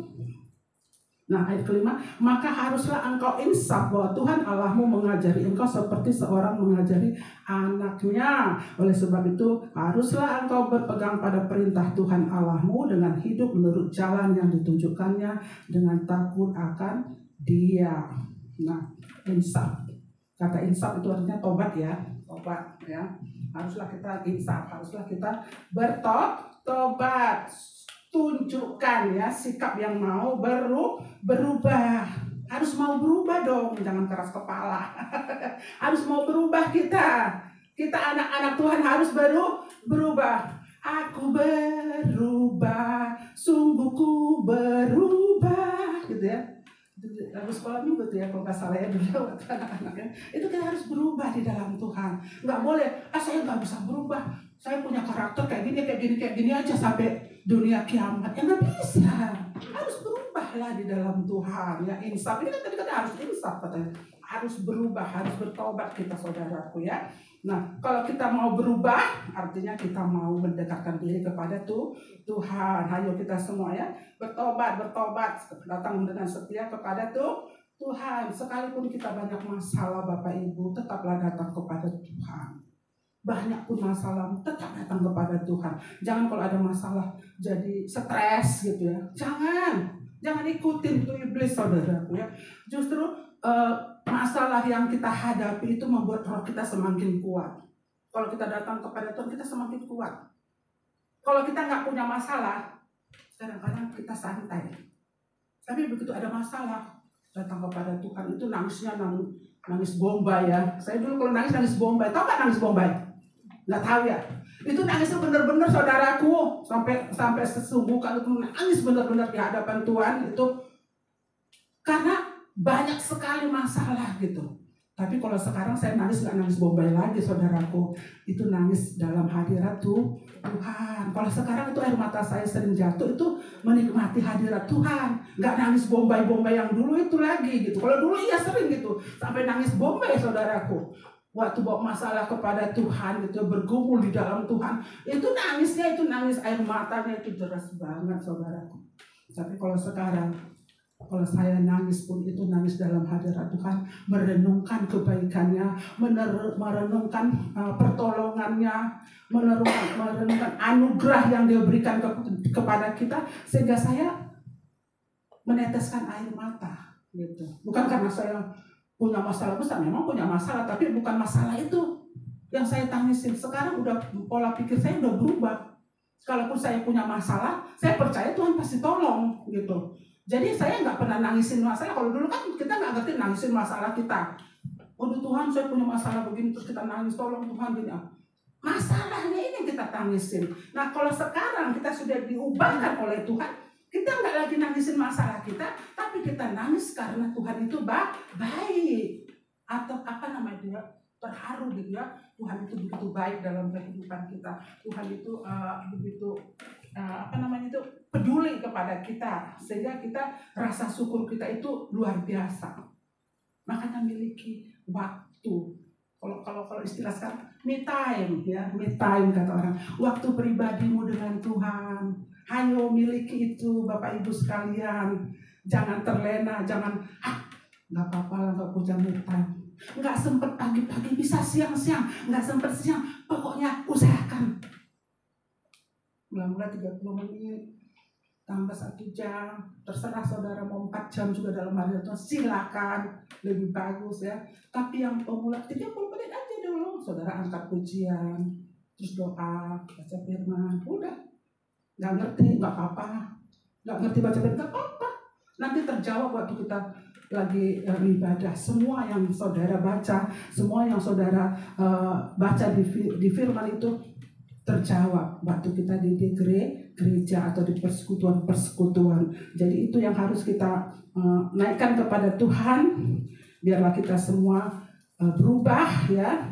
Nah, ayat kelima, maka haruslah engkau insaf bahwa Tuhan Allahmu mengajari engkau seperti seorang mengajari anaknya. Oleh sebab itu, haruslah engkau berpegang pada perintah Tuhan Allahmu dengan hidup menurut jalan yang ditunjukkannya dengan takut akan Dia. Nah, insaf. Kata insaf itu artinya tobat ya. Tobat ya. Haruslah kita insaf, haruslah kita bertobat. Tunjukkan ya sikap yang mau berubah. Harus mau berubah dong, jangan keras kepala. Harus mau berubah kita. Kita anak-anak Tuhan harus berubah. Aku berubah, sungguh ku berubah, gitu ya. Lagu sekolah minggu tuh ya, kalau nggak salah ya dulu anak-anaknya. Itu kita harus berubah di dalam Tuhan. Nggak boleh, saya nggak bisa berubah. Saya punya karakter kayak gini aja sampai dunia kiamat. Ya nggak bisa. Harus berubahlah di dalam Tuhan. Ya insaf. Ini kan tadi kata harus insaf katanya. Harus berubah, harus bertobat kita saudaraku ya. Nah, kalau kita mau berubah, artinya kita mau mendekatkan diri kepada Tuhan. Ayo kita semua ya, bertobat, datang dengan setia kepada Tuhan. Sekalipun kita banyak masalah Bapak Ibu, tetaplah datang kepada Tuhan. Banyak pun masalah, tetap datang kepada Tuhan. Jangan kalau ada masalah jadi stres gitu ya. Jangan ikutin tuh iblis saudaraku ya. Justru masalah yang kita hadapi itu membuat roh kita semakin kuat. Kalau kita datang kepada Tuhan, kita semakin kuat. Kalau kita nggak punya masalah, kadang-kadang kita santai. Tapi begitu ada masalah, datang kepada Tuhan itu nangisnya nangis bombay ya. Saya dulu kalau nangis bombay. Tahu nggak nangis bombay? Nggak tahu ya. Itu nangisnya benar-benar saudaraku sampai sesungguhkan itu nangis benar-benar di hadapan Tuhan itu karena banyak sekali masalah gitu. Tapi kalau sekarang saya nangis nggak nangis bombay lagi saudaraku. Itu nangis dalam hadirat Tuhan. Kalau sekarang itu air mata saya sering jatuh itu menikmati hadirat Tuhan. Nggak nangis bombay yang dulu itu lagi gitu. Kalau dulu iya sering gitu. Sampai nangis bombay saudaraku. Waktu bawa masalah kepada Tuhan gitu, bergumul di dalam Tuhan. Itu nangisnya itu nangis air matanya itu deras banget saudaraku. Tapi kalau sekarang kalau saya nangis pun itu nangis dalam hadirat Tuhan, merenungkan kebaikannya, merenungkan pertolongannya, merenungkan anugerah yang Dia berikan kepada kita, sehingga saya meneteskan air mata gitu. Bukan karena saya punya masalah besar, memang punya masalah, tapi bukan masalah itu yang saya tangisin. Sekarang udah pola pikir saya udah berubah. Kalaupun saya punya masalah, saya percaya Tuhan pasti tolong gitu. Jadi saya nggak pernah nangisin masalah. Kalau dulu kan kita nggak ngerti nangisin masalah kita. Waduh Tuhan, saya punya masalah begini, terus kita nangis, tolong Tuhan gini. Masalahnya ini yang kita tangisin. Nah kalau sekarang kita sudah diubahkan oleh Tuhan, kita nggak lagi nangisin masalah kita, tapi kita nangis karena Tuhan itu baik. Atau apa namanya dia, terharu gitu ya. Tuhan itu begitu baik dalam kehidupan kita. Tuhan itu begitu peduli kepada kita, sehingga kita rasa syukur kita itu luar biasa. Makanya miliki waktu. Kalau istilah sekarang me time ya, me time kata orang. Waktu pribadimu dengan Tuhan. Ayo miliki itu Bapak Ibu sekalian. Jangan terlena, jangan nggak apa-apa lah nggak punya me time. Nggak sempat pagi-pagi, bisa siang-siang, nggak sempat siang. Pokoknya usahakan. Mula-mula 30 menit, tambah 1 jam, terserah saudara mau 4 jam juga dalam hadirat Tuhan, silakan, lebih bagus ya. Tapi yang pemula 30 menit aja dulu, saudara angkat pujian, terus doa, baca firman, udah. Nggak ngerti, nggak apa-apa. Nggak ngerti baca firman, nggak apa-apa. Nanti terjawab waktu kita lagi ibadah. Semua yang saudara baca, semua yang saudara baca di firman itu terjawab waktu kita di gereja atau di persekutuan. Jadi itu yang harus kita naikkan kepada Tuhan. Biarlah kita semua berubah ya.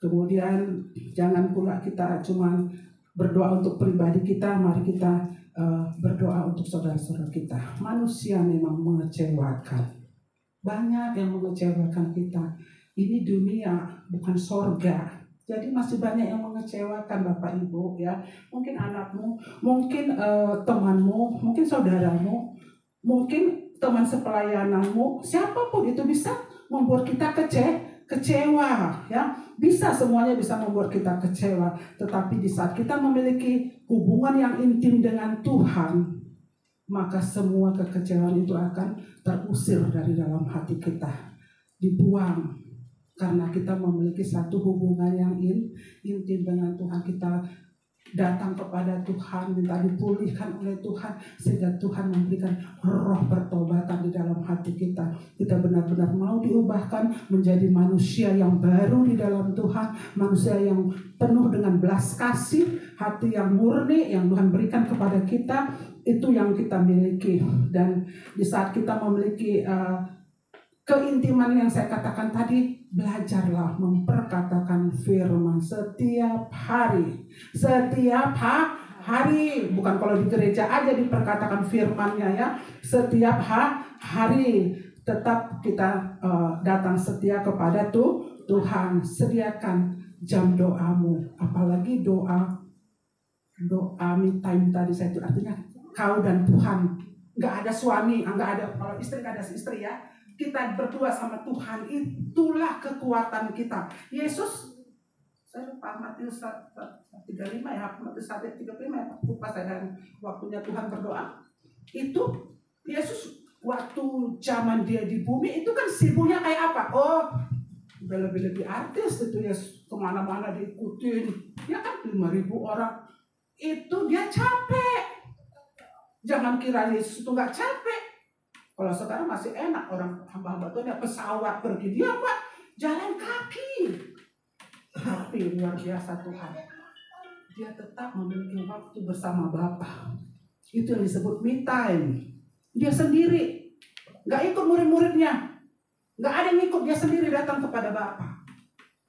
Kemudian jangan pula kita cuma berdoa untuk pribadi kita, mari kita berdoa untuk saudara-saudara kita. Manusia memang mengecewakan. Banyak yang mengecewakan kita. Ini dunia bukan sorga. Jadi masih banyak yang mengecewakan Bapak Ibu ya. Mungkin anakmu, mungkin temanmu, mungkin saudaramu, mungkin teman sepelayananmu, siapapun itu bisa membuat kita kecewa ya. Bisa, semuanya bisa membuat kita kecewa. Tetapi di saat kita memiliki hubungan yang intim dengan Tuhan, maka semua kekecewaan itu akan terusir dari dalam hati kita, dibuang. Karena kita memiliki satu hubungan yang intim dengan Tuhan. Kita datang kepada Tuhan, minta dipulihkan oleh Tuhan, sehingga Tuhan memberikan roh pertobatan di dalam hati kita. Kita benar-benar mau diubahkan menjadi manusia yang baru di dalam Tuhan, manusia yang penuh dengan belas kasih, hati yang murni yang Tuhan berikan kepada kita. Itu yang kita miliki. Dan di saat kita memiliki keintiman yang saya katakan tadi, belajarlah memperkatakan firman setiap hari. Setiap hari, bukan kalau di gereja aja diperkatakan firman-Nya ya. Setiap hari tetap kita datang setia kepada Tuhan. Sediakan jam doamu, apalagi doa me time tadi saya itu artinya kau dan Tuhan. Nggak ada suami, nggak ada, kalau istri nggak ada istri ya. Kita berdua sama Tuhan, itulah kekuatan kita. Yesus, saya lupa Matius 35 ya, Matius 35 ya, lupa saya, dan waktunya Tuhan berdoa. Itu Yesus waktu zaman dia di bumi itu kan sibuknya kayak apa? Oh, lebih-lebih artis itu ya, kemana-mana diikutin. Ya kan 5.000 orang. Itu dia capek. Jangan kira Yesus itu nggak capek. Kalau sekarang masih enak, orang hamba-hamba Tuhan ya pesawat pergi, dia apa? Jalan kaki. Tapi luar biasa Tuhan. Dia tetap memiliki waktu bersama Bapa. Itu yang disebut me time. Dia sendiri, nggak ikut murid-muridnya, nggak ada yang ikut, dia sendiri datang kepada Bapa.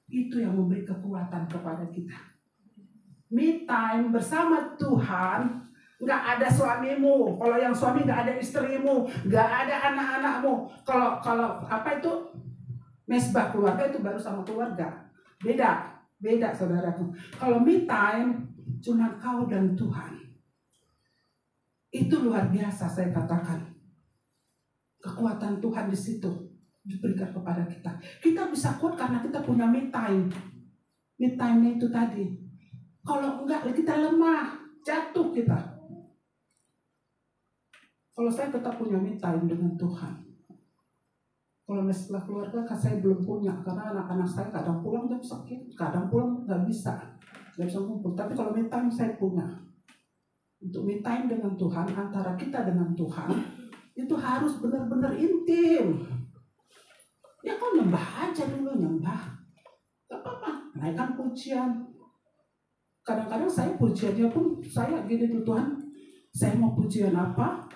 Itu yang memberi kekuatan kepada kita. Me time bersama Tuhan. Nggak ada suamimu, kalau yang suami nggak ada istrimu, nggak ada anak-anakmu. Kalau apa itu mesbah keluarga itu baru sama keluarga. Beda saudaraku. Kalau me time cuma kau dan Tuhan. Itu luar biasa saya katakan. Kekuatan Tuhan di situ diberikan kepada kita. Kita bisa kuat karena kita punya me time. Me time itu tadi. Kalau enggak kita lemah, jatuh kita. Kalau saya tetap punya me time dengan Tuhan. Kalau masalah keluarga kan saya belum punya, karena anak-anak saya kadang pulang jam sakit, kadang pulang nggak bisa ngumpul. Tapi kalau me time saya punya. Untuk me time dengan Tuhan, antara kita dengan Tuhan, itu harus benar-benar intim. Ya kau nyembah aja dulu, nyembah. Gak apa-apa, naikkan pujian. Kadang-kadang saya pujiannya pun, saya gini tuh Tuhan, saya mau pujian apa?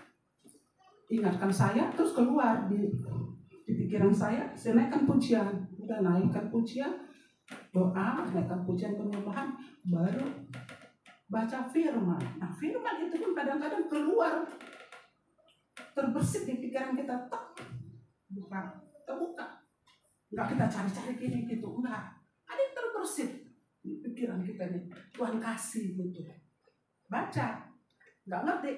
Ingatkan saya, terus keluar di pikiran saya naikkan pujian. Udah naikkan pujian, doa, naikkan pujian penyembahan, baru baca firman. Nah firman itu pun kadang-kadang keluar, terbersih di pikiran kita, terbuka. Enggak kita cari-cari gini gitu, enggak. Ada yang terbersih di pikiran kita nih, Tuhan kasih gitu. Baca, enggak ngerti,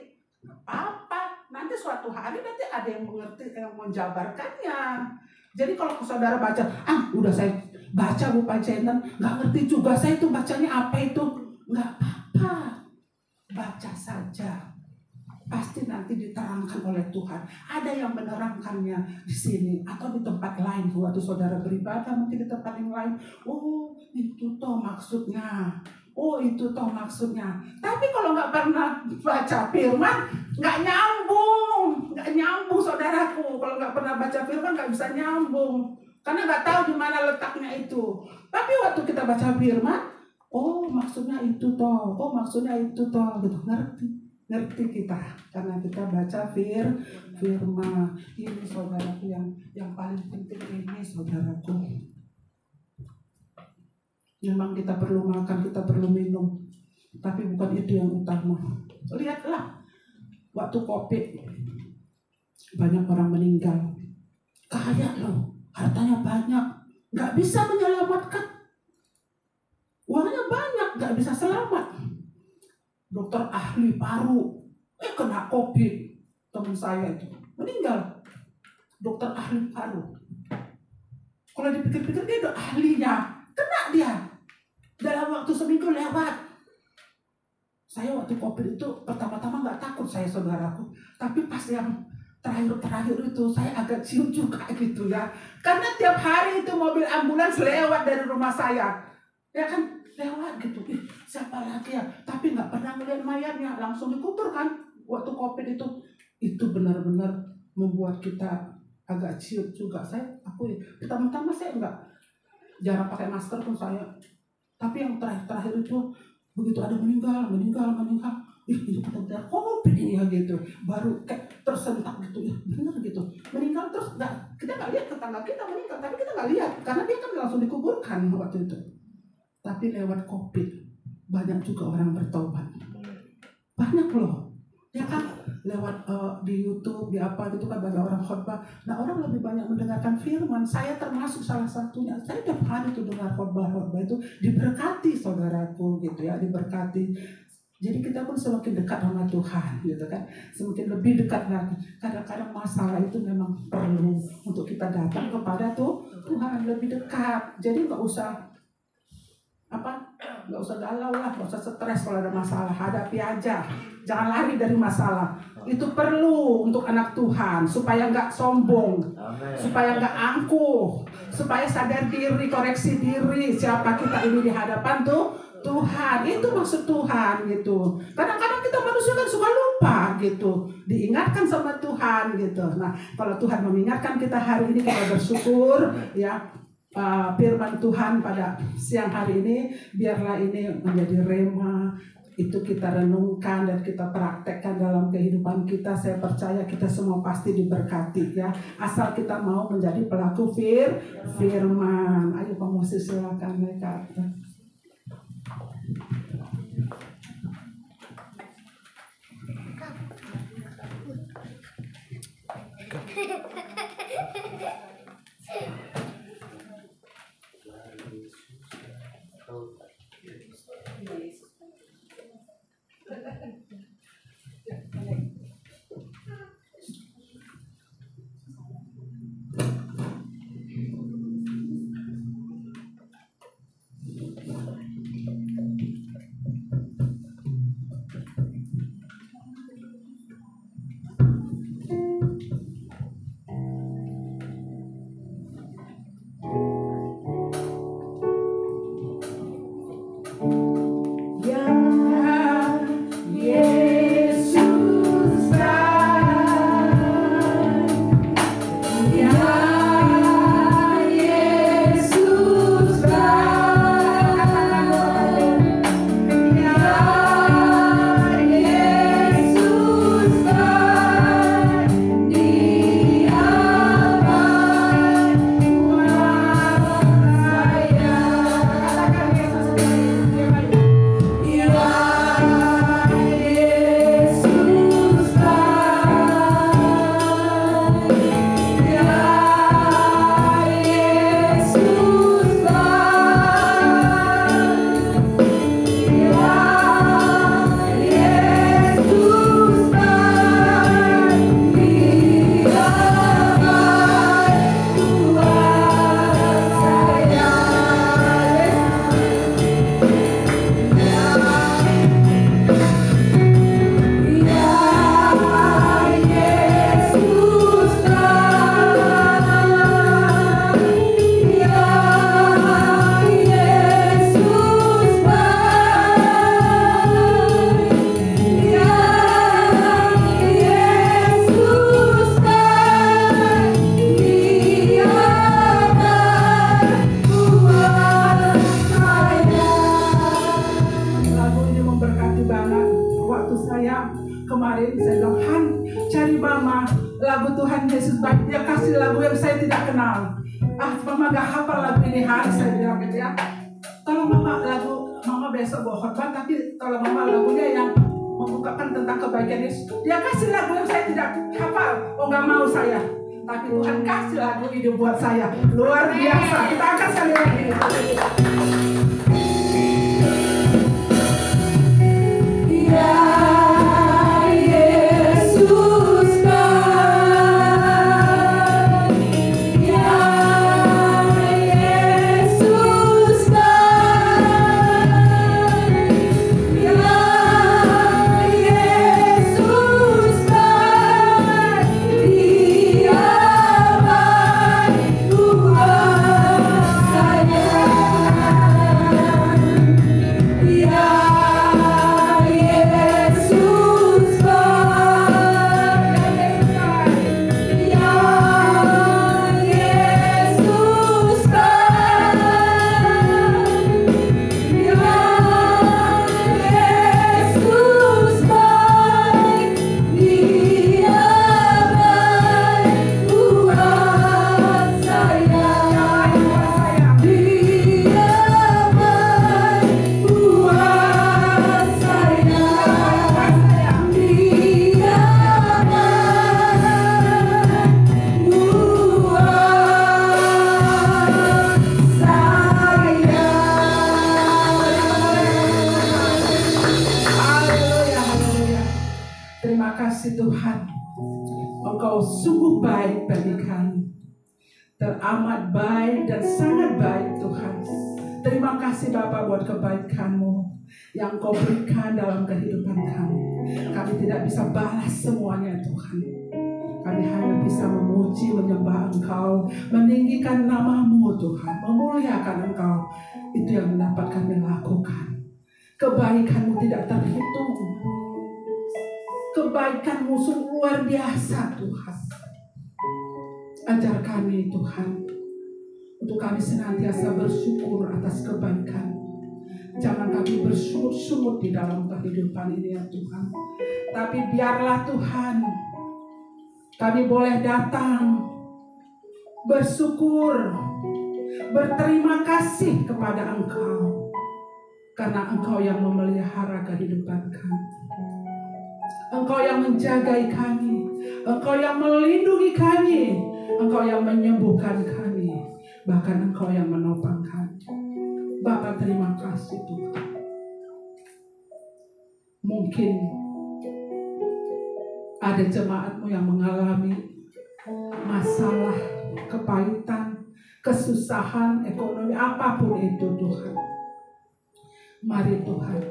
apa? Nanti suatu hari nanti ada yang mengerti, yang menjabarkannya. Jadi kalau saudara baca, udah saya baca Bu Panjaitan, nggak ngerti juga saya itu bacanya apa itu, nggak apa-apa, baca saja. Pasti nanti diterangkan oleh Tuhan. Ada yang menerangkannya di sini atau di tempat lain. Waktu saudara beribadah mungkin di tempat yang lain. Oh itu toh maksudnya. Oh itu toh maksudnya. Tapi kalau nggak pernah baca firman, nggak nyambung saudaraku. Kalau nggak pernah baca firman nggak bisa nyambung, karena nggak tahu di mana letaknya itu. Tapi waktu kita baca firman, oh maksudnya itu toh, gitu, ngerti kita karena kita baca firman. Ini saudaraku yang paling penting ini saudaraku. Memang kita perlu makan, kita perlu minum, tapi bukan itu yang utama. Lihatlah, waktu COVID banyak orang meninggal. Kaya loh, hartanya banyak, nggak bisa menyelamatkan. Uangnya banyak, nggak bisa selamat. Dokter ahli paru, kena COVID. Teman saya itu meninggal. Dokter ahli paru. Kalau dipikir-pikir dia udah ahlinya, kena dia. Dalam waktu seminggu lewat. Saya waktu COVID itu pertama-tama nggak takut saya saudaraku, tapi pas yang terakhir itu saya agak cium juga gitu ya. Karena tiap hari itu mobil ambulans lewat dari rumah saya, ya kan, lewat gitu. Siapa lagi ya? Tapi nggak pernah melihat mayatnya, langsung dikubur kan. Waktu COVID itu benar-benar membuat kita agak ciut juga. Aku pertama-tama saya jarang pakai masker pun saya. Tapi yang terakhir itu begitu ada meninggal. Ini benar-benar COVID ini ya gitu. Baru kayak tersentak gitu ya, benar gitu. Meninggal terus kita nggak lihat tetangga kita meninggal, tapi kita nggak lihat karena dia kan langsung dikuburkan waktu itu. Tapi lewat COVID banyak juga orang bertobat. Banyak loh. Ya kan, lewat di YouTube, di apa gitu kan banyak orang khotbah. Nah, orang lebih banyak mendengarkan firman. Saya termasuk salah satunya. Saya tiap hari tuh dengar khotbah itu diberkati saudaraku gitu ya, diberkati. Jadi kita pun semakin dekat sama Tuhan gitu kan, semakin lebih dekat lagi. Kadang-kadang masalah itu memang perlu untuk kita datang kepada Tuhan lebih dekat. Jadi nggak usah galau lah, nggak usah stres kalau ada masalah, hadapi aja, jangan lari dari masalah. Itu perlu untuk anak Tuhan supaya nggak sombong, supaya nggak angkuh, supaya sadar diri, koreksi diri siapa kita ini di hadapan Tuhan. Itu maksud Tuhan gitu. Kadang-kadang kita manusia kan suka lupa gitu, diingatkan sama Tuhan gitu. Nah, kalau Tuhan mengingatkan kita hari ini, kita bersyukur ya. Firman Tuhan pada siang hari ini, biarlah ini menjadi rema, itu kita renungkan dan kita praktekkan dalam kehidupan kita. Saya percaya kita semua pasti diberkati ya, asal kita mau menjadi pelaku firman. Ayo pemusik silakan naik ke atas. Kemarin saya bilang, Han, cari Mama lagu Tuhan Yesus baik. Dia kasih lagu yang saya tidak kenal. Mama gak hafal lagu ini, Han, saya bilang gitu ya. Tolong Mama besok bawa khotbah, tapi tolong Mama lagunya yang mengungkapkan tentang kebaikan Yesus. Dia kasih lagu yang saya tidak hafal. Oh, nggak mau saya. Tapi Tuhan kasih lagu hidup buat saya. Luar biasa. Kita akan sekali lagi. Tuhan, Engkau sungguh baik bagi kami, teramat baik dan sangat baik Tuhan. Terima kasih Bapa buat kebaikan-Mu yang Kau berikan dalam kehidupan kami. Kami tidak bisa balas semuanya Tuhan. Kami hanya bisa memuji, menyembah Engkau, meninggikan nama-Mu Tuhan, memuliakan Engkau. Itu yang dapat kami lakukan. Kebaikan-Mu tidak terhitung. Kebaikan-Mu sungguh luar biasa Tuhan. Ajar kami Tuhan, untuk kami senantiasa bersyukur atas kebaikan. Jangan kami bersungut-sungut di dalam kehidupan ini ya Tuhan. Tapi biarlah Tuhan, kami boleh datang bersyukur, berterima kasih kepada Engkau, karena Engkau yang memelihara kehidupan kami. Engkau yang menjagai kami, Engkau yang melindungi kami, Engkau yang menyembuhkan kami, bahkan Engkau yang menopang kami. Bapa, terima kasih Tuhan. Mungkin ada jemaat-Mu yang mengalami masalah, kepahitan, kesusahan, ekonomi, apapun itu Tuhan. Mari Tuhan,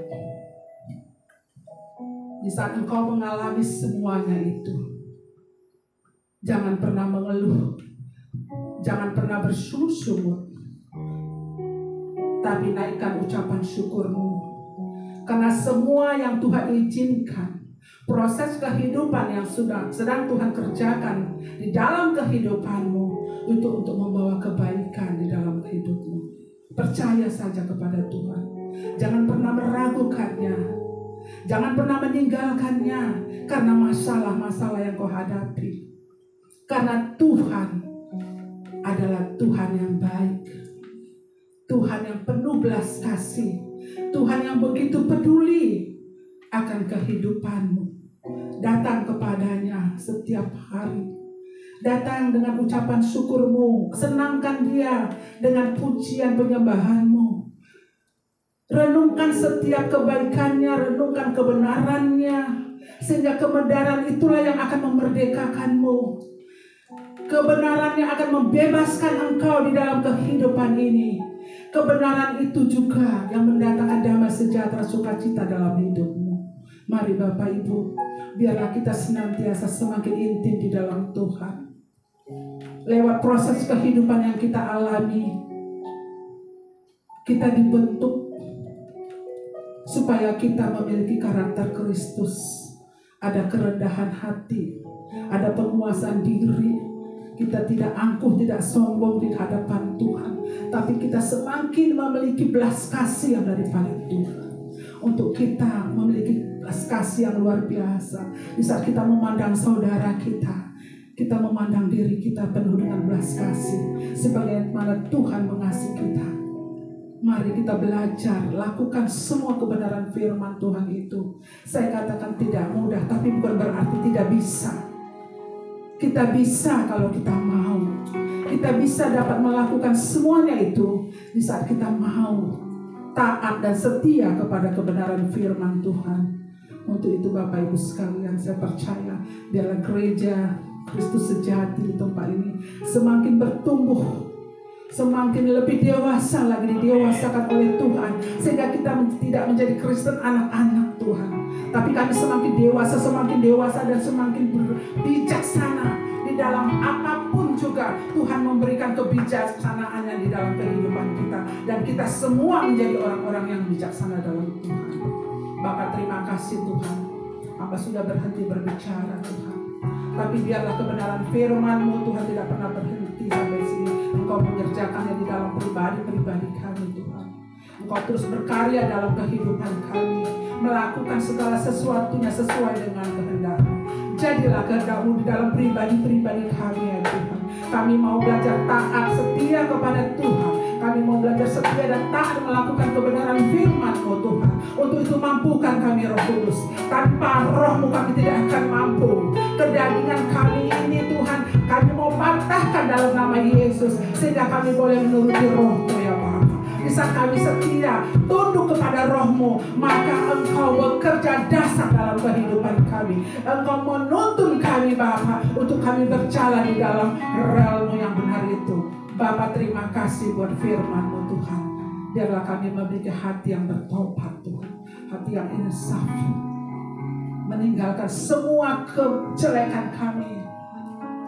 di saat Engkau mengalami semuanya itu, jangan pernah mengeluh, jangan pernah bersungut-sungut, tapi naikkan ucapan syukur-Mu. Karena semua yang Tuhan izinkan, proses kehidupan yang sedang Tuhan kerjakan di dalam kehidupan-Mu, itu untuk membawa kebaikan di dalam hidup-Mu. Percaya saja kepada Tuhan. Jangan pernah meragukannya. Jangan pernah meninggalkannya karena masalah-masalah yang kau hadapi. Karena Tuhan adalah Tuhan yang baik. Tuhan yang penuh belas kasih. Tuhan yang begitu peduli akan kehidupanmu. Datang kepadanya setiap hari. Datang dengan ucapan syukurmu. Senangkan Dia dengan pujian penyembahanmu. Renungkan setiap kebaikannya, renungkan kebenarannya, sehingga kebenaran itulah yang akan memerdekakanmu. Kebenaran yang akan membebaskan engkau di dalam kehidupan ini. Kebenaran itu juga yang mendatangkan damai sejahtera, sukacita dalam hidupmu. Mari Bapak Ibu, biarlah kita senantiasa semakin intim di dalam Tuhan. Lewat proses kehidupan yang kita alami, kita dibentuk supaya kita memiliki karakter Kristus. Ada kerendahan hati, ada penguasaan diri. Kita tidak angkuh, tidak sombong di hadapan Tuhan, tapi kita semakin memiliki belas kasih yang daripada Tuhan. Untuk kita memiliki belas kasih yang luar biasa. Di saat kita memandang saudara kita, kita memandang diri kita penuh dengan belas kasih, sebagaimana Tuhan mengasihi kita. Mari kita belajar, lakukan semua kebenaran firman Tuhan itu. Saya katakan tidak mudah, tapi bukan berarti tidak bisa. Kita bisa kalau kita mau. Kita bisa dapat melakukan semuanya itu di saat kita mau taat dan setia kepada kebenaran firman Tuhan. Untuk itu Bapak Ibu sekalian, saya percaya biarlah gereja Kristus sejati di tempat ini semakin bertumbuh, semakin lebih dewasa lagi, didewasakan oleh Tuhan, sehingga kita tidak menjadi Kristen anak-anak Tuhan, tapi kami semakin dewasa dan semakin bijaksana di dalam apapun juga. Tuhan memberikan kebijaksanaannya di dalam kehidupan kita, dan kita semua menjadi orang-orang yang bijaksana dalam Tuhan. Bapak terima kasih Tuhan, Hamba sudah berhenti berbicara Tuhan, tapi biarlah kebenaran firman-Mu Tuhan tidak pernah berhenti sampai sini. Engkau mengerjakannya di dalam pribadi-pribadi kami Tuhan. Engkau terus berkarya dalam kehidupan kami, melakukan segala sesuatunya sesuai dengan kehendak-Mu. Jadilah kehendak-Mu di dalam pribadi-pribadi kami ya Tuhan. Kami mau belajar taat setia kepada Tuhan. Kami mau belajar setia dan taat melakukan kebenaran firman-Mu Tuhan. Untuk itu mampukan kami Roh Kudus. Tanpa Roh-Mu kami tidak akan mampu. Kedagingan kami ini Tuhan, kami mau patahkan dalam nama Yesus, sehingga kami boleh menuruti Roh-Mu ya Bapa. Di saat kami setia, tunduk kepada Roh-Mu, maka Engkau bekerja dasar dalam kehidupan kami. Engkau menuntun kami Bapa, untuk kami berjalan di dalam rel-Mu yang benar itu. Bapa terima kasih buat firman-Mu Tuhan. Biarlah kami memiliki hati yang bertobat Tuhan, hati yang insaf, meninggalkan semua kejelekan kami.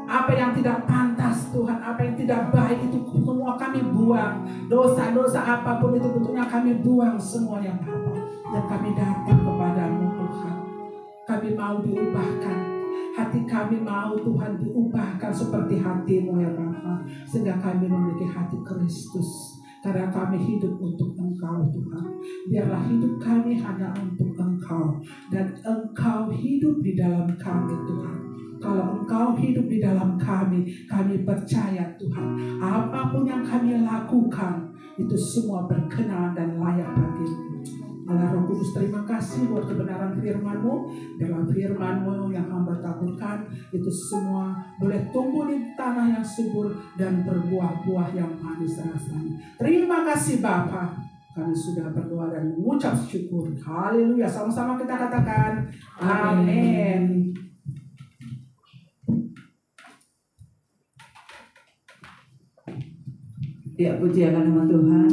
Apa yang tidak pantas Tuhan, apa yang tidak baik itu semua kami buang. Dosa-dosa apapun itu bentuknya kami buang semuanya Bapa. Dan kami datang kepadamu Tuhan. Kami mau diubahkan. Hati kami mau Tuhan diubahkan seperti hati-Mu ya Bapa. Sehingga kami memiliki hati Kristus. Karena kami hidup untuk Engkau Tuhan. Biarlah hidup kami hanya untuk Engkau. Dan Engkau hidup di dalam kami Tuhan. Kalau Engkau hidup di dalam kami percaya Tuhan, apapun yang kami lakukan, itu semua berkenan dan layak bagi-Mu. Allah Roh Kudus terima kasih buat kebenaran firman-Mu. Dalam firman-Mu yang hamba taburkan, itu semua boleh tumbuh di tanah yang subur dan berbuah-buah yang manis rasanya. Terima kasih Bapa. Kami sudah berdoa dan mengucap syukur. Haleluya. Sama-sama kita katakan amin. Ya, puji akan nama Tuhan.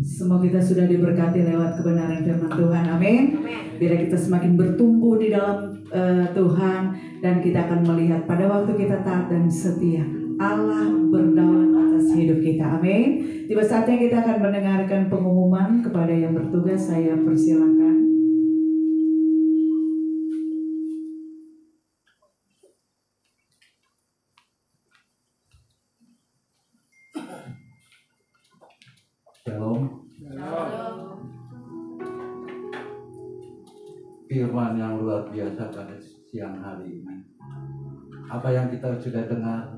Semua kita sudah diberkati lewat kebenaran firman Tuhan. Amin. Biar kita semakin bertumbuh di dalam Tuhan, dan kita akan melihat pada waktu kita taat dan setia, Allah berdaulat atas hidup kita. Amin. Tiba saatnya kita akan mendengarkan pengumuman. Kepada yang bertugas saya persilakan. Shalom. Firman yang luar biasa pada siang hari ini. Apa yang kita sudah dengar,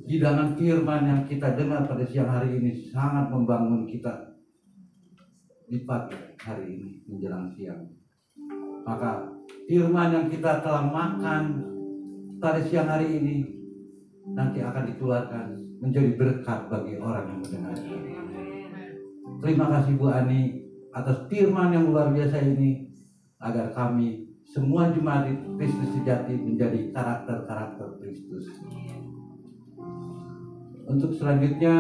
hidangan firman yang kita dengar pada siang hari ini sangat membangun kita di pagi hari ini menjelang siang. Maka firman yang kita telah makan pada siang hari ini nanti akan dikeluarkan menjadi berkat bagi orang yang mendengarnya. Terima kasih Bu Ani atas firman yang luar biasa ini, agar kami semua jemaat Kristus sejati menjadi karakter-karakter Kristus. Untuk selanjutnya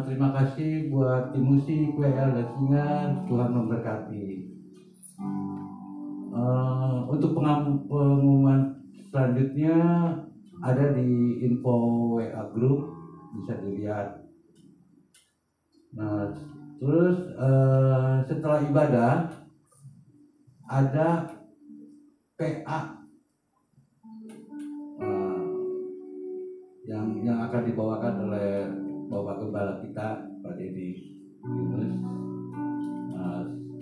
terima kasih buat tim musik, WL dan singer. Tuhan memberkati. Untuk pengumuman selanjutnya ada di info WA group, bisa dilihat. Nah, terus setelah ibadah ada PA yang akan dibawakan oleh Bapak Gembala kita, Pak Dedi Yunus.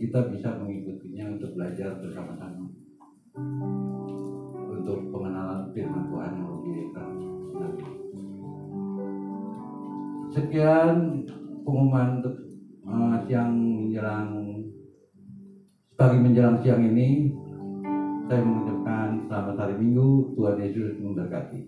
Kita bisa mengikutinya untuk belajar bersama-sama untuk pengenalan firman Tuhan yang lebih dekat. Sekian pengumuman untuk siang menjelang siang ini. Saya mengucapkan selamat hari Minggu. Tuhan Yesus memberkati.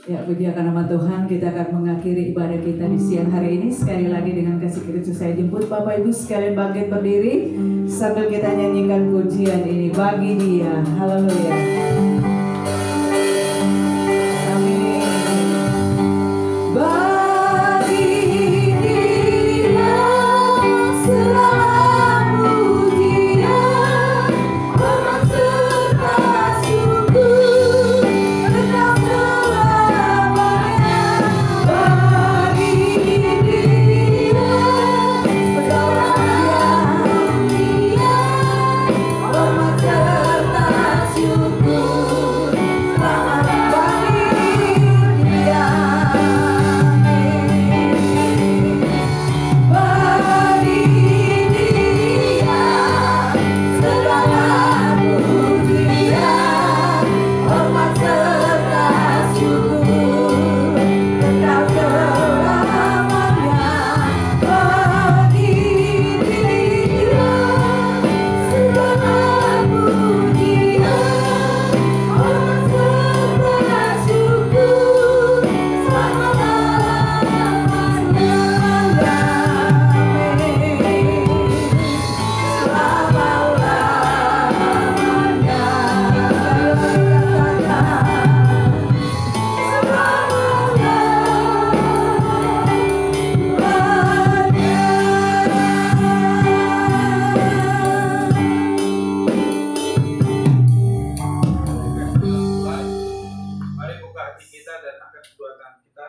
Ya, puji akan nama Tuhan, kita akan mengakhiri ibadah kita di siang hari ini. Sekali lagi dengan kasih Kristus saya jemput Bapak Ibu sekalian bangkit berdiri sambil kita nyanyikan pujian ini bagi Dia. Haleluya. Amin. Bagi Dia selalu Dia bermaksud syukur tetap selamanya. Bagi Dia selalu Dia bermaksud syukur selamat bagi Dia. Bagi Dia segala pujian, hormat serta syukur tetap selamanya. Bagi Dia segala pujian, hormat serta syukur selama-lamanya. Mari buka hati kita dan angkat kedua tangan kita.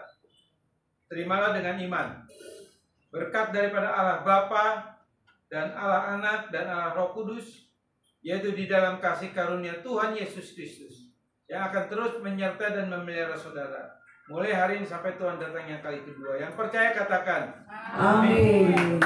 Terimalah dengan iman berkat daripada Allah Bapa dan Allah Anak dan Allah Roh Kudus, yaitu di dalam kasih karunia Tuhan Yesus Kristus yang akan terus menyertai dan memelihara saudara mulai hari ini sampai Tuhan datang yang kali kedua. Yang percaya katakan Amin.